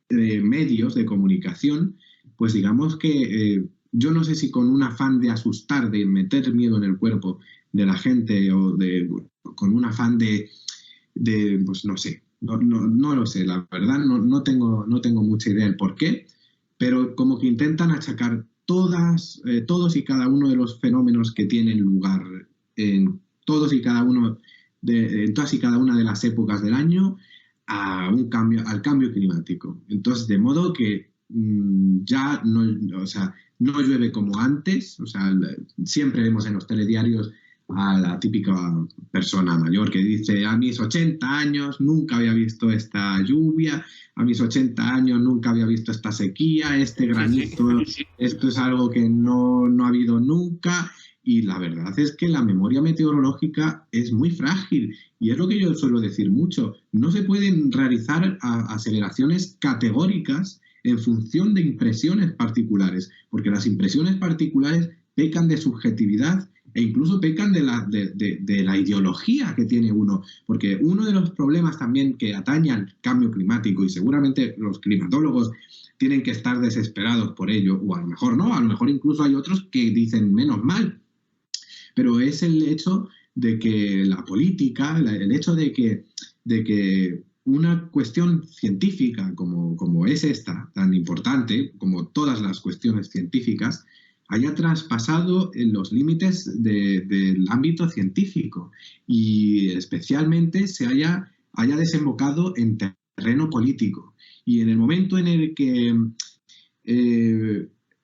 medios de comunicación, pues digamos que yo no sé si con un afán de asustar, de meter miedo en el cuerpo de la gente o con un afán pues no sé, no lo sé, la verdad no tengo mucha idea del por qué, pero como que intentan achacar todos y cada uno de los fenómenos que tienen lugar en todos y cada uno en todas y cada una de las épocas del año al cambio climático. Entonces, de modo que ya no, o sea, no llueve como antes, o sea, siempre vemos en los telediarios a la típica persona mayor que dice: a mis 80 años nunca había visto esta lluvia, a mis 80 años nunca había visto esta sequía, este granizo, esto es algo que no ha habido nunca. Y la verdad es que la memoria meteorológica es muy frágil y es lo que yo suelo decir mucho. No se pueden realizar aseveraciones categóricas en función de impresiones particulares, porque las impresiones particulares pecan de subjetividad e incluso pecan de la ideología que tiene uno, porque uno de los problemas también que atañe al cambio climático, y seguramente los climatólogos tienen que estar desesperados por ello, o a lo mejor no, a lo mejor incluso hay otros que dicen menos mal, pero es el hecho de que la política, el hecho de que una cuestión científica como es esta, tan importante como todas las cuestiones científicas, haya traspasado los límites del ámbito científico y especialmente se haya desembocado en terreno político. Y en el momento en el que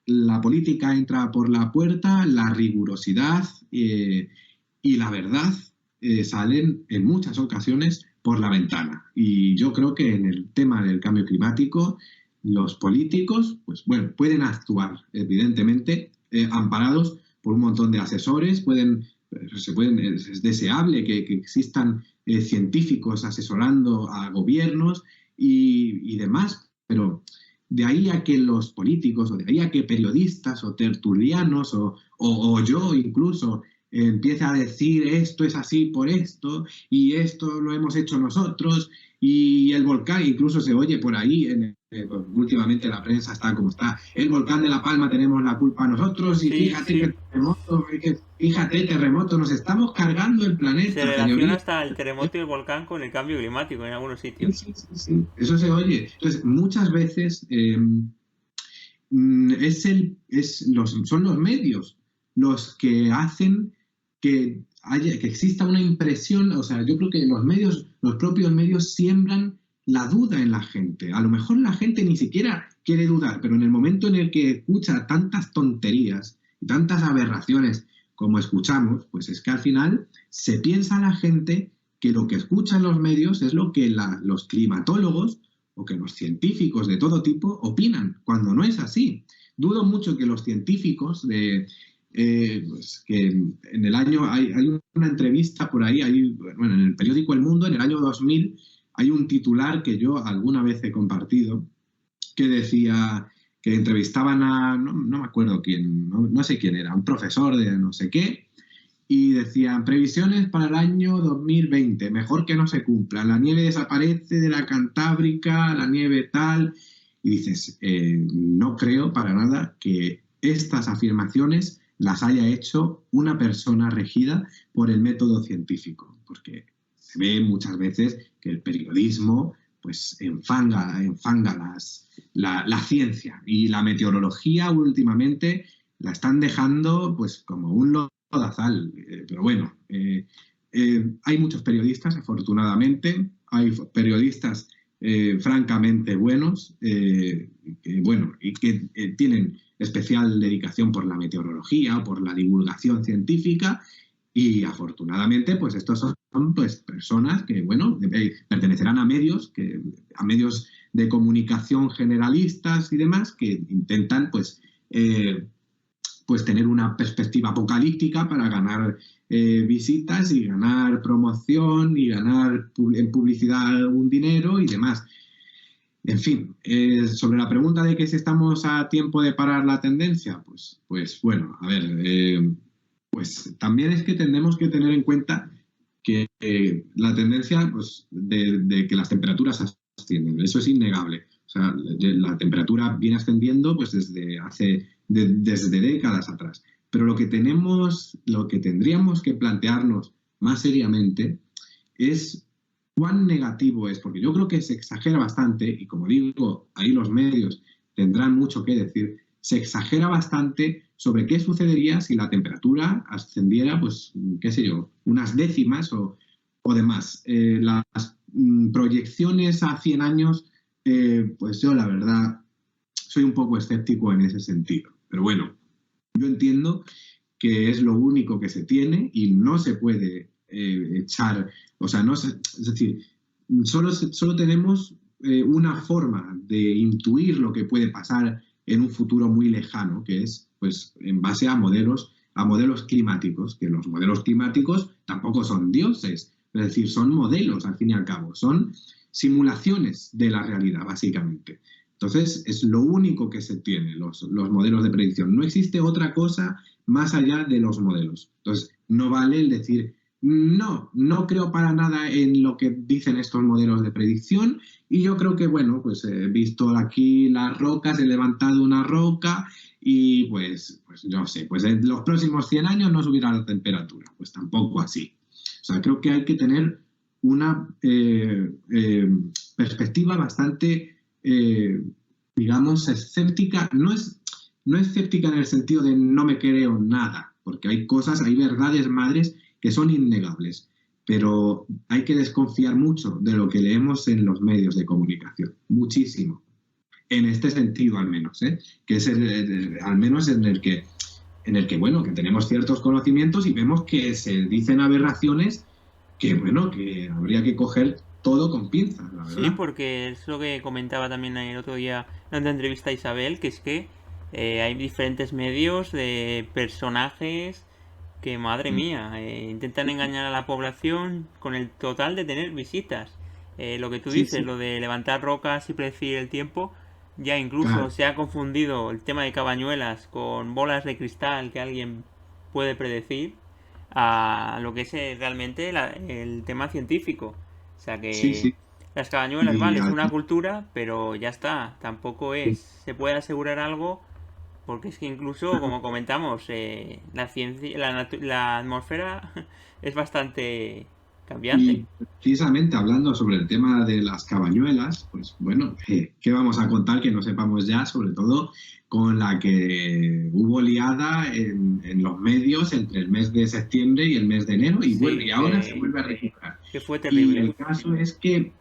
la política entra por la puerta, la rigurosidad y la verdad salen en muchas ocasiones por la ventana. Y yo creo que en el tema del cambio climático, los políticos, pues bueno, pueden actuar, evidentemente, amparados por un montón de asesores, es deseable que existan científicos asesorando a gobiernos y demás, pero de ahí a que los políticos, o de ahí a que periodistas o tertulianos o yo incluso empiece a decir esto es así por esto y esto lo hemos hecho nosotros y el volcán, incluso se oye por ahí, últimamente la prensa está como está, el volcán de La Palma tenemos la culpa nosotros y fíjate terremoto, nos estamos cargando el planeta. Se relaciona hasta el terremoto y el volcán con el cambio climático en algunos sitios. Sí. Eso se oye. Entonces, muchas veces son los medios los que hacen que exista una impresión. O sea, yo creo que los propios medios siembran la duda en la gente. A lo mejor la gente ni siquiera quiere dudar, pero en el momento en el que escucha tantas tonterías y tantas aberraciones como escuchamos, pues es que al final se piensa la gente que lo que escuchan los medios es lo que los climatólogos o que los científicos de todo tipo opinan, cuando no es así. Dudo mucho que los científicos pues que en el año hay una entrevista por ahí, en el periódico El Mundo, en el año 2000, hay un titular que yo alguna vez he compartido que decía que entrevistaban no me acuerdo quién, no sé quién era, un profesor de no sé qué, y decían previsiones para el año 2020, mejor que no se cumplan, la nieve desaparece de la Cantábrica, la nieve tal, y dices, no creo para nada que estas afirmaciones las haya hecho una persona regida por el método científico, porque se ve muchas veces que el periodismo pues enfanga la ciencia, y la meteorología últimamente la están dejando pues como un lodazal. Pero bueno, hay muchos periodistas, afortunadamente, hay periodistas francamente buenos, y que tienen especial dedicación por la meteorología o por la divulgación científica, y afortunadamente pues estos son pues personas que bueno pertenecerán a medios de comunicación generalistas y demás, que intentan pues tener una perspectiva apocalíptica para ganar visitas y ganar promoción y ganar en publicidad un dinero y demás. En fin, sobre la pregunta de que si estamos a tiempo de parar la tendencia, pues bueno, a ver, pues también es que tenemos que tener en cuenta que la tendencia pues, de que las temperaturas ascienden, eso es innegable. O sea, la temperatura viene ascendiendo pues desde décadas atrás. Pero lo que tendríamos que plantearnos más seriamente es cuán negativo es, porque yo creo que se exagera bastante, y como digo, ahí los medios tendrán mucho que decir, se exagera bastante sobre qué sucedería si la temperatura ascendiera, pues, qué sé yo, unas décimas o demás. Las proyecciones a 100 años, pues yo la verdad soy un poco escéptico en ese sentido. Pero bueno, yo entiendo que es lo único que se tiene y no se puede echar, o sea, es decir, solo tenemos una forma de intuir lo que puede pasar en un futuro muy lejano, que es pues en base a modelos climáticos, que los modelos climáticos tampoco son dioses, es decir, son modelos al fin y al cabo, son simulaciones de la realidad básicamente. Entonces, es lo único que se tiene, los modelos de predicción. No existe otra cosa más allá de los modelos. Entonces, no vale el decir, no creo para nada en lo que dicen estos modelos de predicción, y yo creo que, bueno, pues he visto aquí las rocas, he levantado una roca y pues yo sé, pues en los próximos 100 años no subirá la temperatura. Pues tampoco así. O sea, creo que hay que tener una perspectiva bastante digamos, escéptica. No es escéptica en el sentido de no me creo nada, porque hay verdades madres que son innegables, pero hay que desconfiar mucho de lo que leemos en los medios de comunicación, muchísimo, en este sentido al menos, que es al menos en el que bueno, que tenemos ciertos conocimientos y vemos que se dicen aberraciones que, bueno, que habría que coger todo con pinzas, la Sí, verdad. porque es lo que comentaba también el otro día en la entrevista a Isabel, que es que hay diferentes medios de personajes que, madre Mm. mía, intentan engañar a la población con el total de tener visitas. Lo que tú Sí, dices, sí, lo de levantar rocas y predecir el tiempo, ya incluso claro. se ha confundido el tema de Cabañuelas con bolas de cristal que alguien puede predecir a lo que es realmente el tema científico. O sea Sí, que sí. las cabañuelas, Y vale, es al una cultura, pero ya está. Tampoco es. Se puede asegurar algo, porque es que incluso, como comentamos, la ciencia, la atmósfera es bastante cambiante. Y precisamente hablando sobre el tema de las cabañuelas, pues bueno, ¿qué vamos a contar que no sepamos ya? Sobre todo con la que hubo liada en los medios entre el mes de septiembre y el mes de enero, y bueno, y Sí, ahora se vuelve a recuperar. que fue Y terrible. el caso es que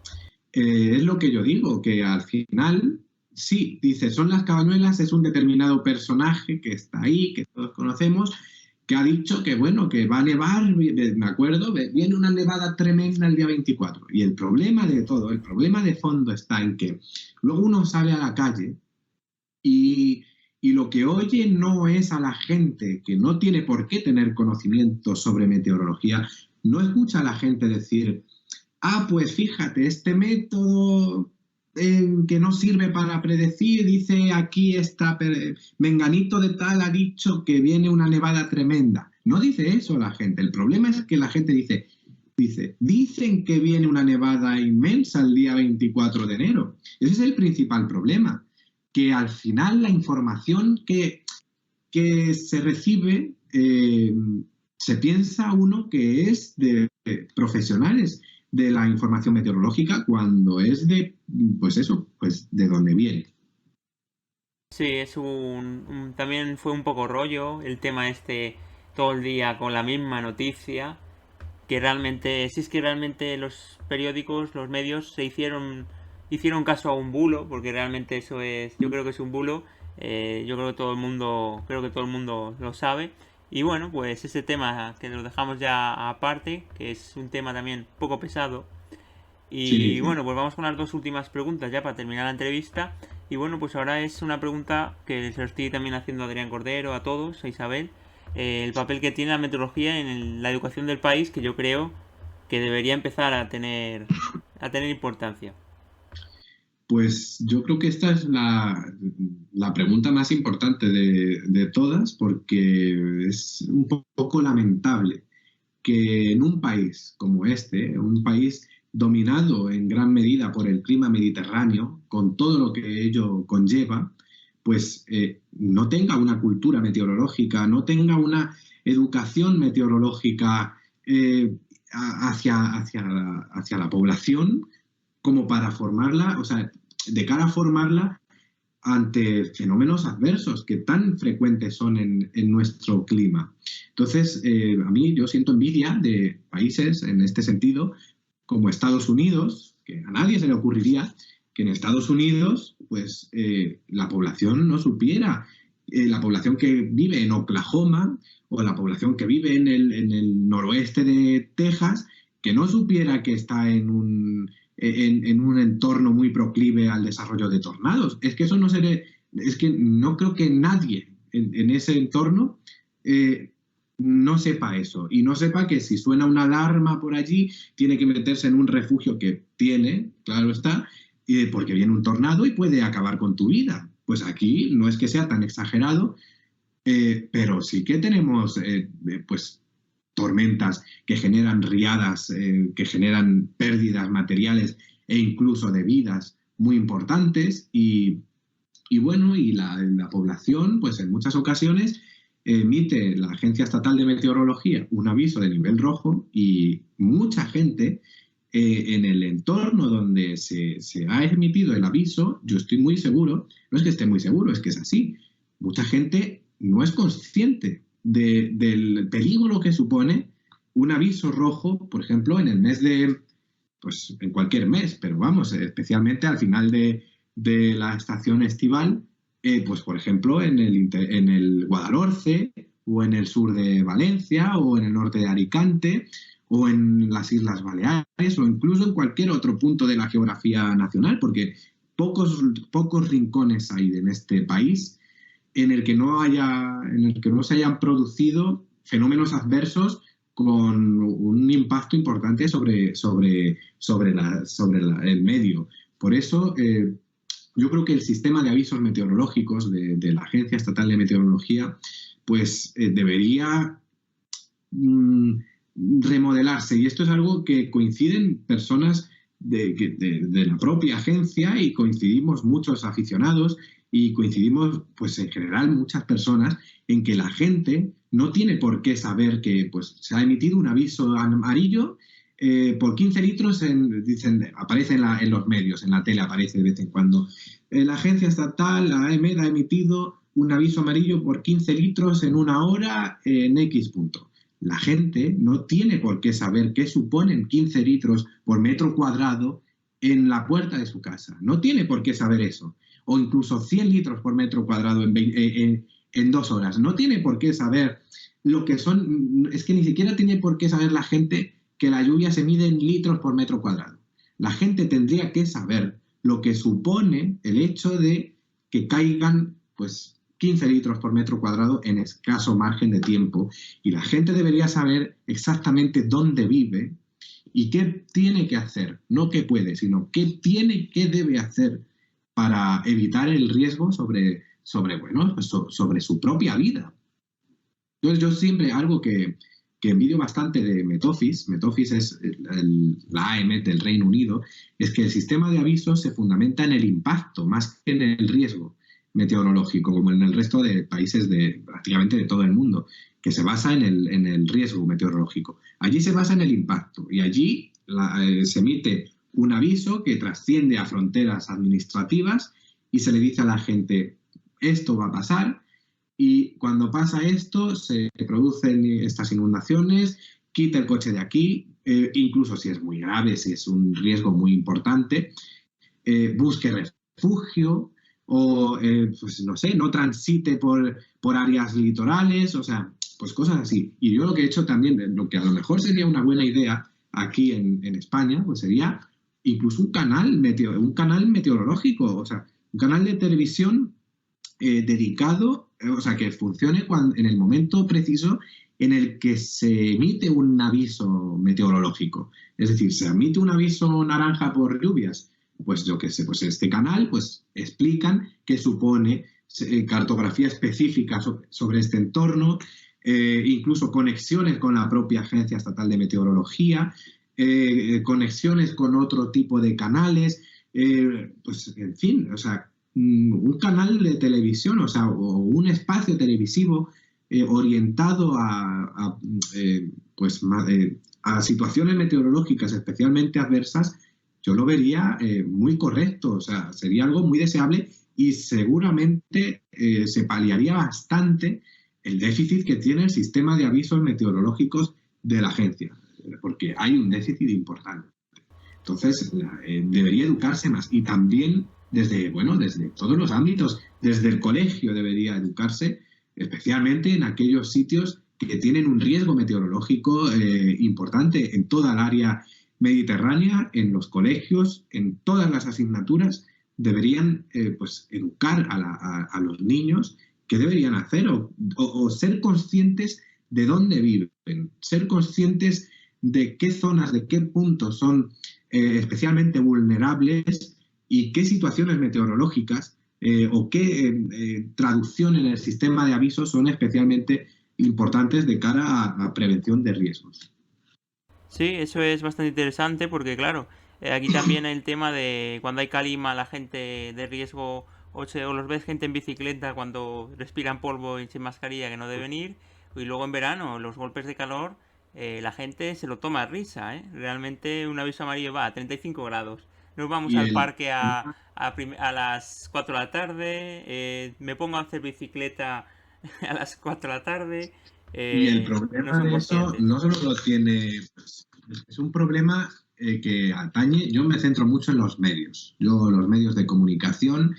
es lo que yo digo, que al final, sí, dice, son las cabañuelas, es un determinado personaje que está ahí, que todos conocemos, que ha dicho que, bueno, que va a nevar, me acuerdo, viene una nevada tremenda el día 24. Y el problema de todo, el problema de fondo está en que luego uno sale a la calle y, y lo que oye no es a la gente que no tiene por qué tener conocimiento sobre meteorología, no escucha a la gente decir, ah, pues fíjate, este método que no sirve para predecir, dice aquí está, Menganito de tal ha dicho que viene una nevada tremenda. No dice eso la gente. El problema es que la gente dicen que viene una nevada inmensa el día 24 de enero. Ese es el principal problema, que al final la información que se recibe, se piensa uno que es de profesionales de la información meteorológica cuando es de, pues eso, pues de donde viene. Sí, es también fue un poco rollo el tema este todo el día con la misma noticia. Que realmente, si es que realmente los periódicos, los medios hicieron caso a un bulo, porque realmente eso es, yo creo que es un bulo, yo creo que todo el mundo lo sabe. Y bueno, pues ese tema que lo dejamos ya aparte, que es un tema también poco pesado. Sí, Y sí. bueno, pues vamos con las dos últimas preguntas ya para terminar la entrevista. Y bueno, pues ahora es una pregunta que se lo estoy también haciendo a Adrián Cordero, a todos, a Isabel, el papel que tiene la meteorología en la educación del país, que yo creo que debería empezar a tener importancia. Pues yo creo que esta es la pregunta más importante de todas porque es un poco lamentable que en un país como este, un país dominado en gran medida por el clima mediterráneo, con todo lo que ello conlleva, pues no tenga una cultura meteorológica, no tenga una educación meteorológica hacia la población como para formarla, o sea, de cara a formarla ante fenómenos adversos que tan frecuentes son en nuestro clima. Entonces, a mí yo siento envidia de países en este sentido, como Estados Unidos, que a nadie se le ocurriría que en Estados Unidos, pues la población no supiera, la población que vive en Oklahoma o la población que vive en el noroeste de Texas, que no supiera que está en un entorno muy proclive al desarrollo de tornados. Es que eso no se es que no creo que nadie en ese entorno no sepa eso y no sepa que si suena una alarma por allí tiene que meterse en un refugio que tiene, claro está, porque viene un tornado y puede acabar con tu vida. Pues aquí no es que sea tan exagerado, pero sí que tenemos pues tormentas que generan riadas, que generan pérdidas materiales e incluso de vidas muy importantes y bueno, y la población, pues en muchas ocasiones emite la Agencia Estatal de Meteorología un aviso de nivel rojo y mucha gente en el entorno donde se ha emitido el aviso, yo estoy muy seguro, no es que esté muy seguro, es que es así, mucha gente no es consciente del peligro que supone un aviso rojo, por ejemplo, en el mes de, pues en cualquier mes, pero vamos, especialmente al final de la estación estival, pues por ejemplo en el Guadalhorce o en el sur de Valencia o en el norte de Alicante o en las Islas Baleares, o incluso en cualquier otro punto de la geografía nacional, porque pocos rincones hay en este país en el que no se hayan producido fenómenos adversos con un impacto importante sobre el medio. Por eso, yo creo que el sistema de avisos meteorológicos de la Agencia Estatal de Meteorología pues debería remodelarse, y esto es algo que coinciden personas de la propia agencia, y coincidimos muchos aficionados, y coincidimos pues en general muchas personas en que la gente no tiene por qué saber que pues se ha emitido un aviso amarillo por 15 litros, aparece en los medios, en la tele aparece de vez en cuando. La agencia estatal, la AEMET, ha emitido un aviso amarillo por 15 litros en una hora en X punto. La gente no tiene por qué saber qué suponen 15 litros por metro cuadrado en la puerta de su casa. No tiene por qué saber eso. O incluso 100 litros por metro cuadrado en 2 horas. No tiene por qué saber lo que son. Es que ni siquiera tiene por qué saber la gente que la lluvia se mide en litros por metro cuadrado. La gente tendría que saber lo que supone el hecho de que caigan pues 15 litros por metro cuadrado en escaso margen de tiempo, y la gente debería saber exactamente dónde vive y qué tiene que hacer, no qué puede, sino qué debe hacer para evitar el riesgo sobre su propia vida. Entonces yo siempre, algo que envidio bastante de Met-Office es la AEMET del Reino Unido, es que el sistema de avisos se fundamenta en el impacto más que en el riesgo meteorológico, como en el resto de países prácticamente de todo el mundo, que se basa en el riesgo meteorológico. Allí se basa en el impacto, y allí se emite un aviso que trasciende a fronteras administrativas, y se le dice a la gente: esto va a pasar, y cuando pasa esto se producen estas inundaciones, quita el coche de aquí, incluso si es muy grave, si es un riesgo muy importante, busque refugio, o pues no sé, no transite por áreas litorales, o sea, pues cosas así. Y yo lo que he hecho también, lo que a lo mejor sería una buena idea aquí en España, pues sería incluso un canal meteorológico, o sea, un canal de televisión dedicado, o sea, que funcione en el momento preciso en el que se emite un aviso meteorológico. Es decir, se emite un aviso naranja por lluvias, pues yo qué sé, pues este canal pues explican qué supone, cartografía específica sobre este entorno, incluso conexiones con la propia Agencia Estatal de Meteorología, conexiones con otro tipo de canales, pues en fin, o sea, un canal de televisión, o sea, o un espacio televisivo orientado a situaciones meteorológicas especialmente adversas, yo lo vería muy correcto, o sea, sería algo muy deseable, y seguramente se paliaría bastante el déficit que tiene el sistema de avisos meteorológicos de la agencia, porque hay un déficit importante. Entonces, debería educarse más, y también desde todos los ámbitos, desde el colegio debería educarse, especialmente en aquellos sitios que tienen un riesgo meteorológico importante en toda el área mediterránea. En los colegios, en todas las asignaturas, deberían educar a los niños qué deberían hacer, o ser conscientes de dónde viven, ser conscientes de qué zonas, de qué puntos son especialmente vulnerables, y qué situaciones meteorológicas o qué traducción en el sistema de avisos son especialmente importantes de cara a prevención de riesgos. Sí, eso es bastante interesante porque, claro, aquí también el tema de cuando hay calima, la gente de riesgo, o los ves gente en bicicleta cuando respiran polvo y sin mascarilla que no deben ir, y luego en verano, los golpes de calor, la gente se lo toma a risa, ¿eh? Realmente un aviso amarillo va a 35 grados. Nos vamos al parque a las 4 de la tarde, me pongo a hacer bicicleta a las 4 de la tarde. Y el problema de eso no solo lo tiene, pues, es un problema que atañe. Yo me centro mucho en los medios. Los medios de comunicación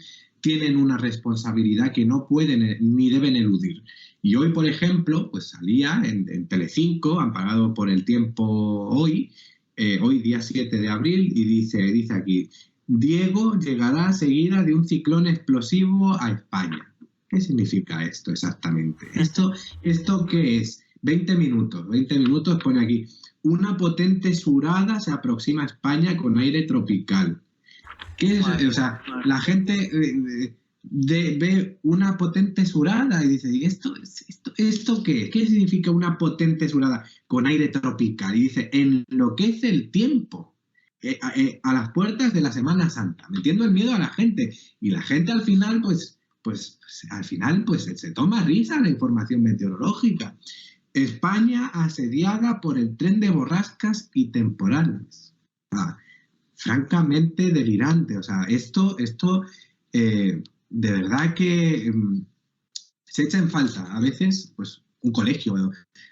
tienen una responsabilidad que no pueden ni deben eludir. Y hoy, por ejemplo, pues salía en Telecinco, amparado por El Tiempo hoy día 7 de abril, y dice aquí: Diego llegará seguida de un ciclón explosivo a España. ¿Qué significa esto exactamente? ¿Esto qué es? 20 minutos pone aquí. Una potente surada se aproxima a España con aire tropical. ¿Qué es? O sea, la gente ve una potente surada y dice: ¿y esto qué? ¿Qué significa una potente surada con aire tropical? Y dice: enloquece el tiempo. A las puertas de la Semana Santa, metiendo el miedo a la gente. Y la gente al final, pues se toma risa la información meteorológica. España asediada por el tren de borrascas y temporales. Francamente delirante. O sea, esto de verdad que se echa en falta a veces, pues, un colegio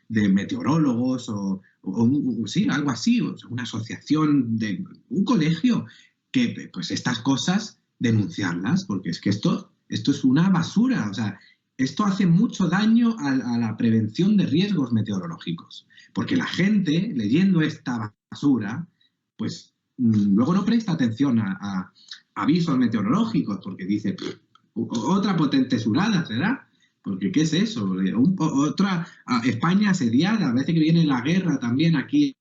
de meteorólogos o sí, algo así, o sea, una asociación de un colegio que, pues, estas cosas denunciarlas, porque es que esto es una basura. O sea, esto hace mucho daño a la prevención de riesgos meteorológicos, porque la gente leyendo esta basura, pues luego no presta atención a avisos meteorológicos, porque dice: otra potente surada será. Porque ¿qué es eso? España asediada, parece que viene la guerra también aquí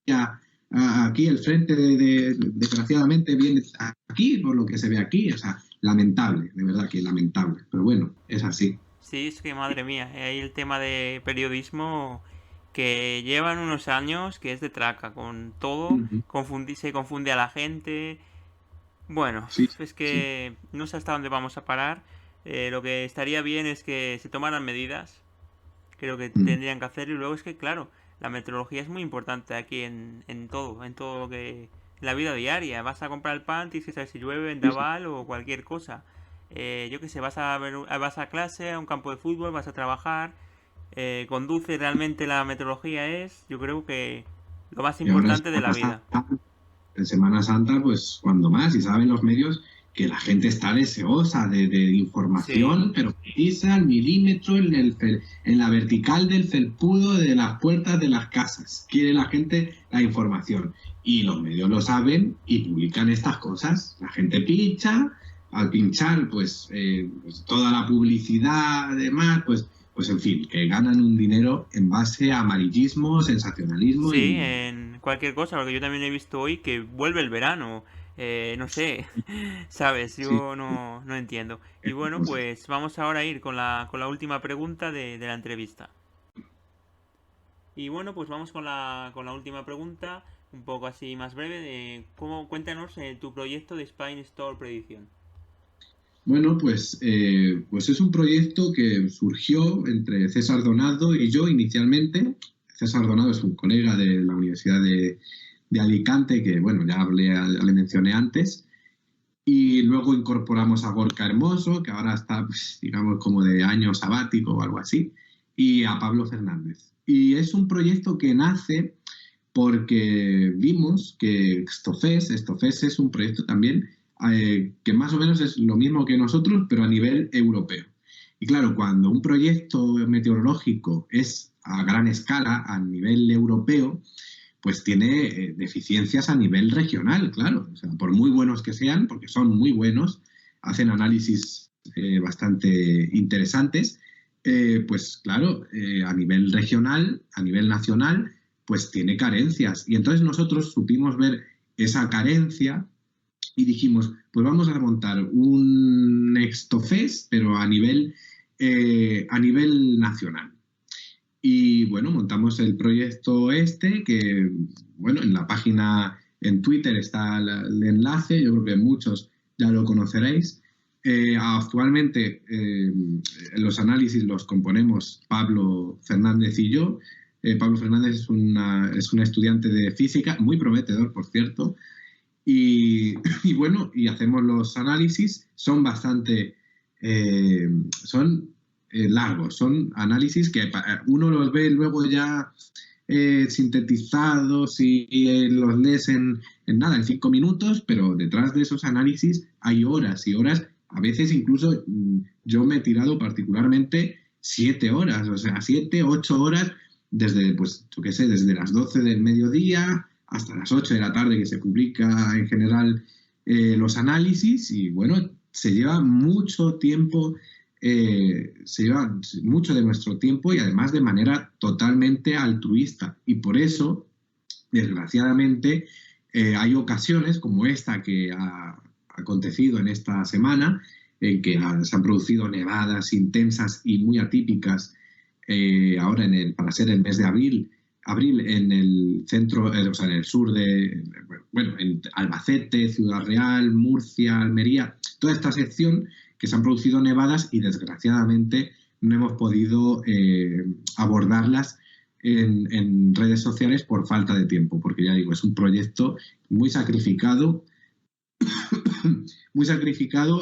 el frente desgraciadamente viene aquí, por lo que se ve aquí. O sea, lamentable, de verdad que lamentable. Pero bueno, es así. Sí, es que madre mía, hay el tema de periodismo que llevan unos años que es de traca, con todo, se confunde a la gente. Bueno, Sí, es sí. que no sé hasta dónde vamos a parar. Lo que estaría bien es que se tomaran medidas, creo que tendrían que hacer. Y luego es que, claro, la meteorología es muy importante aquí en todo lo que... En la vida diaria, vas a comprar el pan, tienes que saber si llueve, Sí, sí. vendaval o cualquier cosa. Yo qué sé, vas a clase, a un campo de fútbol, vas a trabajar, conduce realmente la meteorología es, yo creo que lo más Y ahora importante de la vida. En Semana Santa, pues cuando más, y saben los medios que la gente está deseosa de Sí, información, pero precisa al milímetro en la vertical del felpudo de las puertas de las casas. Quiere la gente la información. Y los medios lo saben y publican estas cosas. La gente pincha, al pinchar, pues toda la publicidad, además, pues en fin, que ganan un dinero en base a amarillismo, sensacionalismo sí, y... en cualquier cosa, porque yo también he visto hoy que vuelve el verano. No sé, sabes, Sí, yo no entiendo. Y bueno, pues vamos ahora a ir con la última pregunta de la entrevista. Y bueno, pues vamos con la última pregunta, un poco así más breve, de cuéntanos tu proyecto de Spine Store Predicción. bueno, pues es un proyecto que surgió entre César Donado y yo inicialmente. César Donado es un colega de la Universidad de Alicante, que bueno, ya le mencioné antes. Y luego incorporamos a Gorka Hermoso, que ahora está, pues, digamos, como de año sabático o algo así, y a Pablo Fernández. Y es un proyecto que nace porque vimos que Estofes es un proyecto también que más o menos es lo mismo que nosotros, pero a nivel europeo. Y claro, cuando un proyecto meteorológico es a gran escala, a nivel europeo, pues tiene deficiencias a nivel regional, claro. O sea, por muy buenos que sean, porque son muy buenos, hacen análisis bastante interesantes, pues claro, a nivel regional, a nivel nacional, pues tiene carencias. Y entonces nosotros supimos ver esa carencia y dijimos, pues vamos a montar un Extofest, pero a nivel nacional. Y bueno, montamos el proyecto que, bueno, en la página, en Twitter está el enlace, yo creo que muchos ya lo conoceréis. Actualmente los análisis los componemos Pablo Fernández y yo. Pablo Fernández es un estudiante de física, muy prometedor, por cierto, y bueno, y hacemos los análisis, son bastante, son largos, son análisis que uno los ve luego ya sintetizados y los lees en nada, en 5 minutos, pero detrás de esos análisis hay horas y horas A veces incluso yo me he tirado particularmente 7 horas, o sea, 7, 8 horas desde, pues, yo qué sé, desde las 12 del mediodía hasta las 8 de la tarde que se publica en general los análisis y bueno, se lleva mucho tiempo, se lleva mucho de nuestro tiempo y además de manera totalmente altruista. Y por eso, desgraciadamente, hay ocasiones como esta que ha acontecido en esta semana, en que se han producido nevadas intensas y muy atípicas ahora para ser el mes de abril en el centro, o sea, en el sur bueno, en Albacete, Ciudad Real, Murcia, Almería, toda esta sección que se han producido nevadas y desgraciadamente no hemos podido abordarlas en redes sociales por falta de tiempo, porque ya digo, es un proyecto muy sacrificado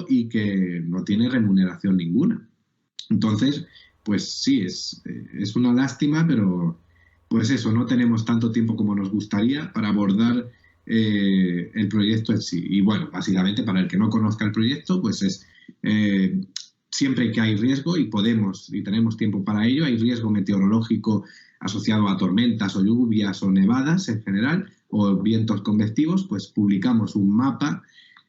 y que no tiene remuneración ninguna. Entonces, pues sí, es una lástima, pero pues eso, no tenemos tanto tiempo como nos gustaría para abordar el proyecto en sí. Y bueno, básicamente para el que no conozca el proyecto, pues es siempre que hay riesgo y tenemos tiempo para ello, hay riesgo meteorológico asociado a tormentas o lluvias o nevadas en general o vientos convectivos, pues publicamos un mapa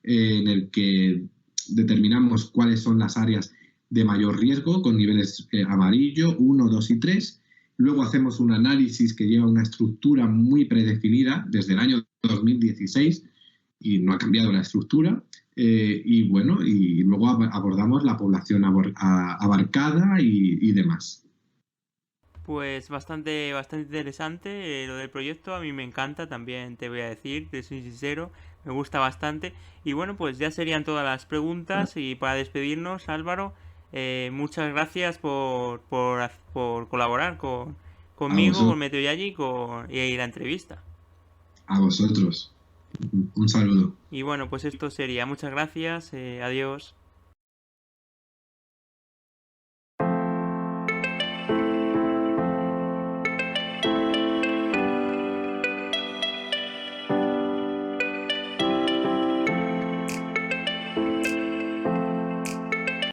en el que determinamos cuáles son las áreas de mayor riesgo con niveles amarillo, 1, 2 y 3. Luego hacemos un análisis que lleva una estructura muy predefinida desde el año 2016 y no ha cambiado la estructura. Y bueno, y luego abordamos la población abarcada y demás. Pues bastante interesante lo del proyecto, a mí me encanta también, te voy a decir, te soy sincero, me gusta bastante. Y bueno, pues ya serían todas las preguntas y para despedirnos, Álvaro, muchas gracias por colaborar conmigo, con Meteo Yagi y la entrevista. A vosotros. Un saludo. Y bueno, pues esto sería. Muchas gracias, adiós.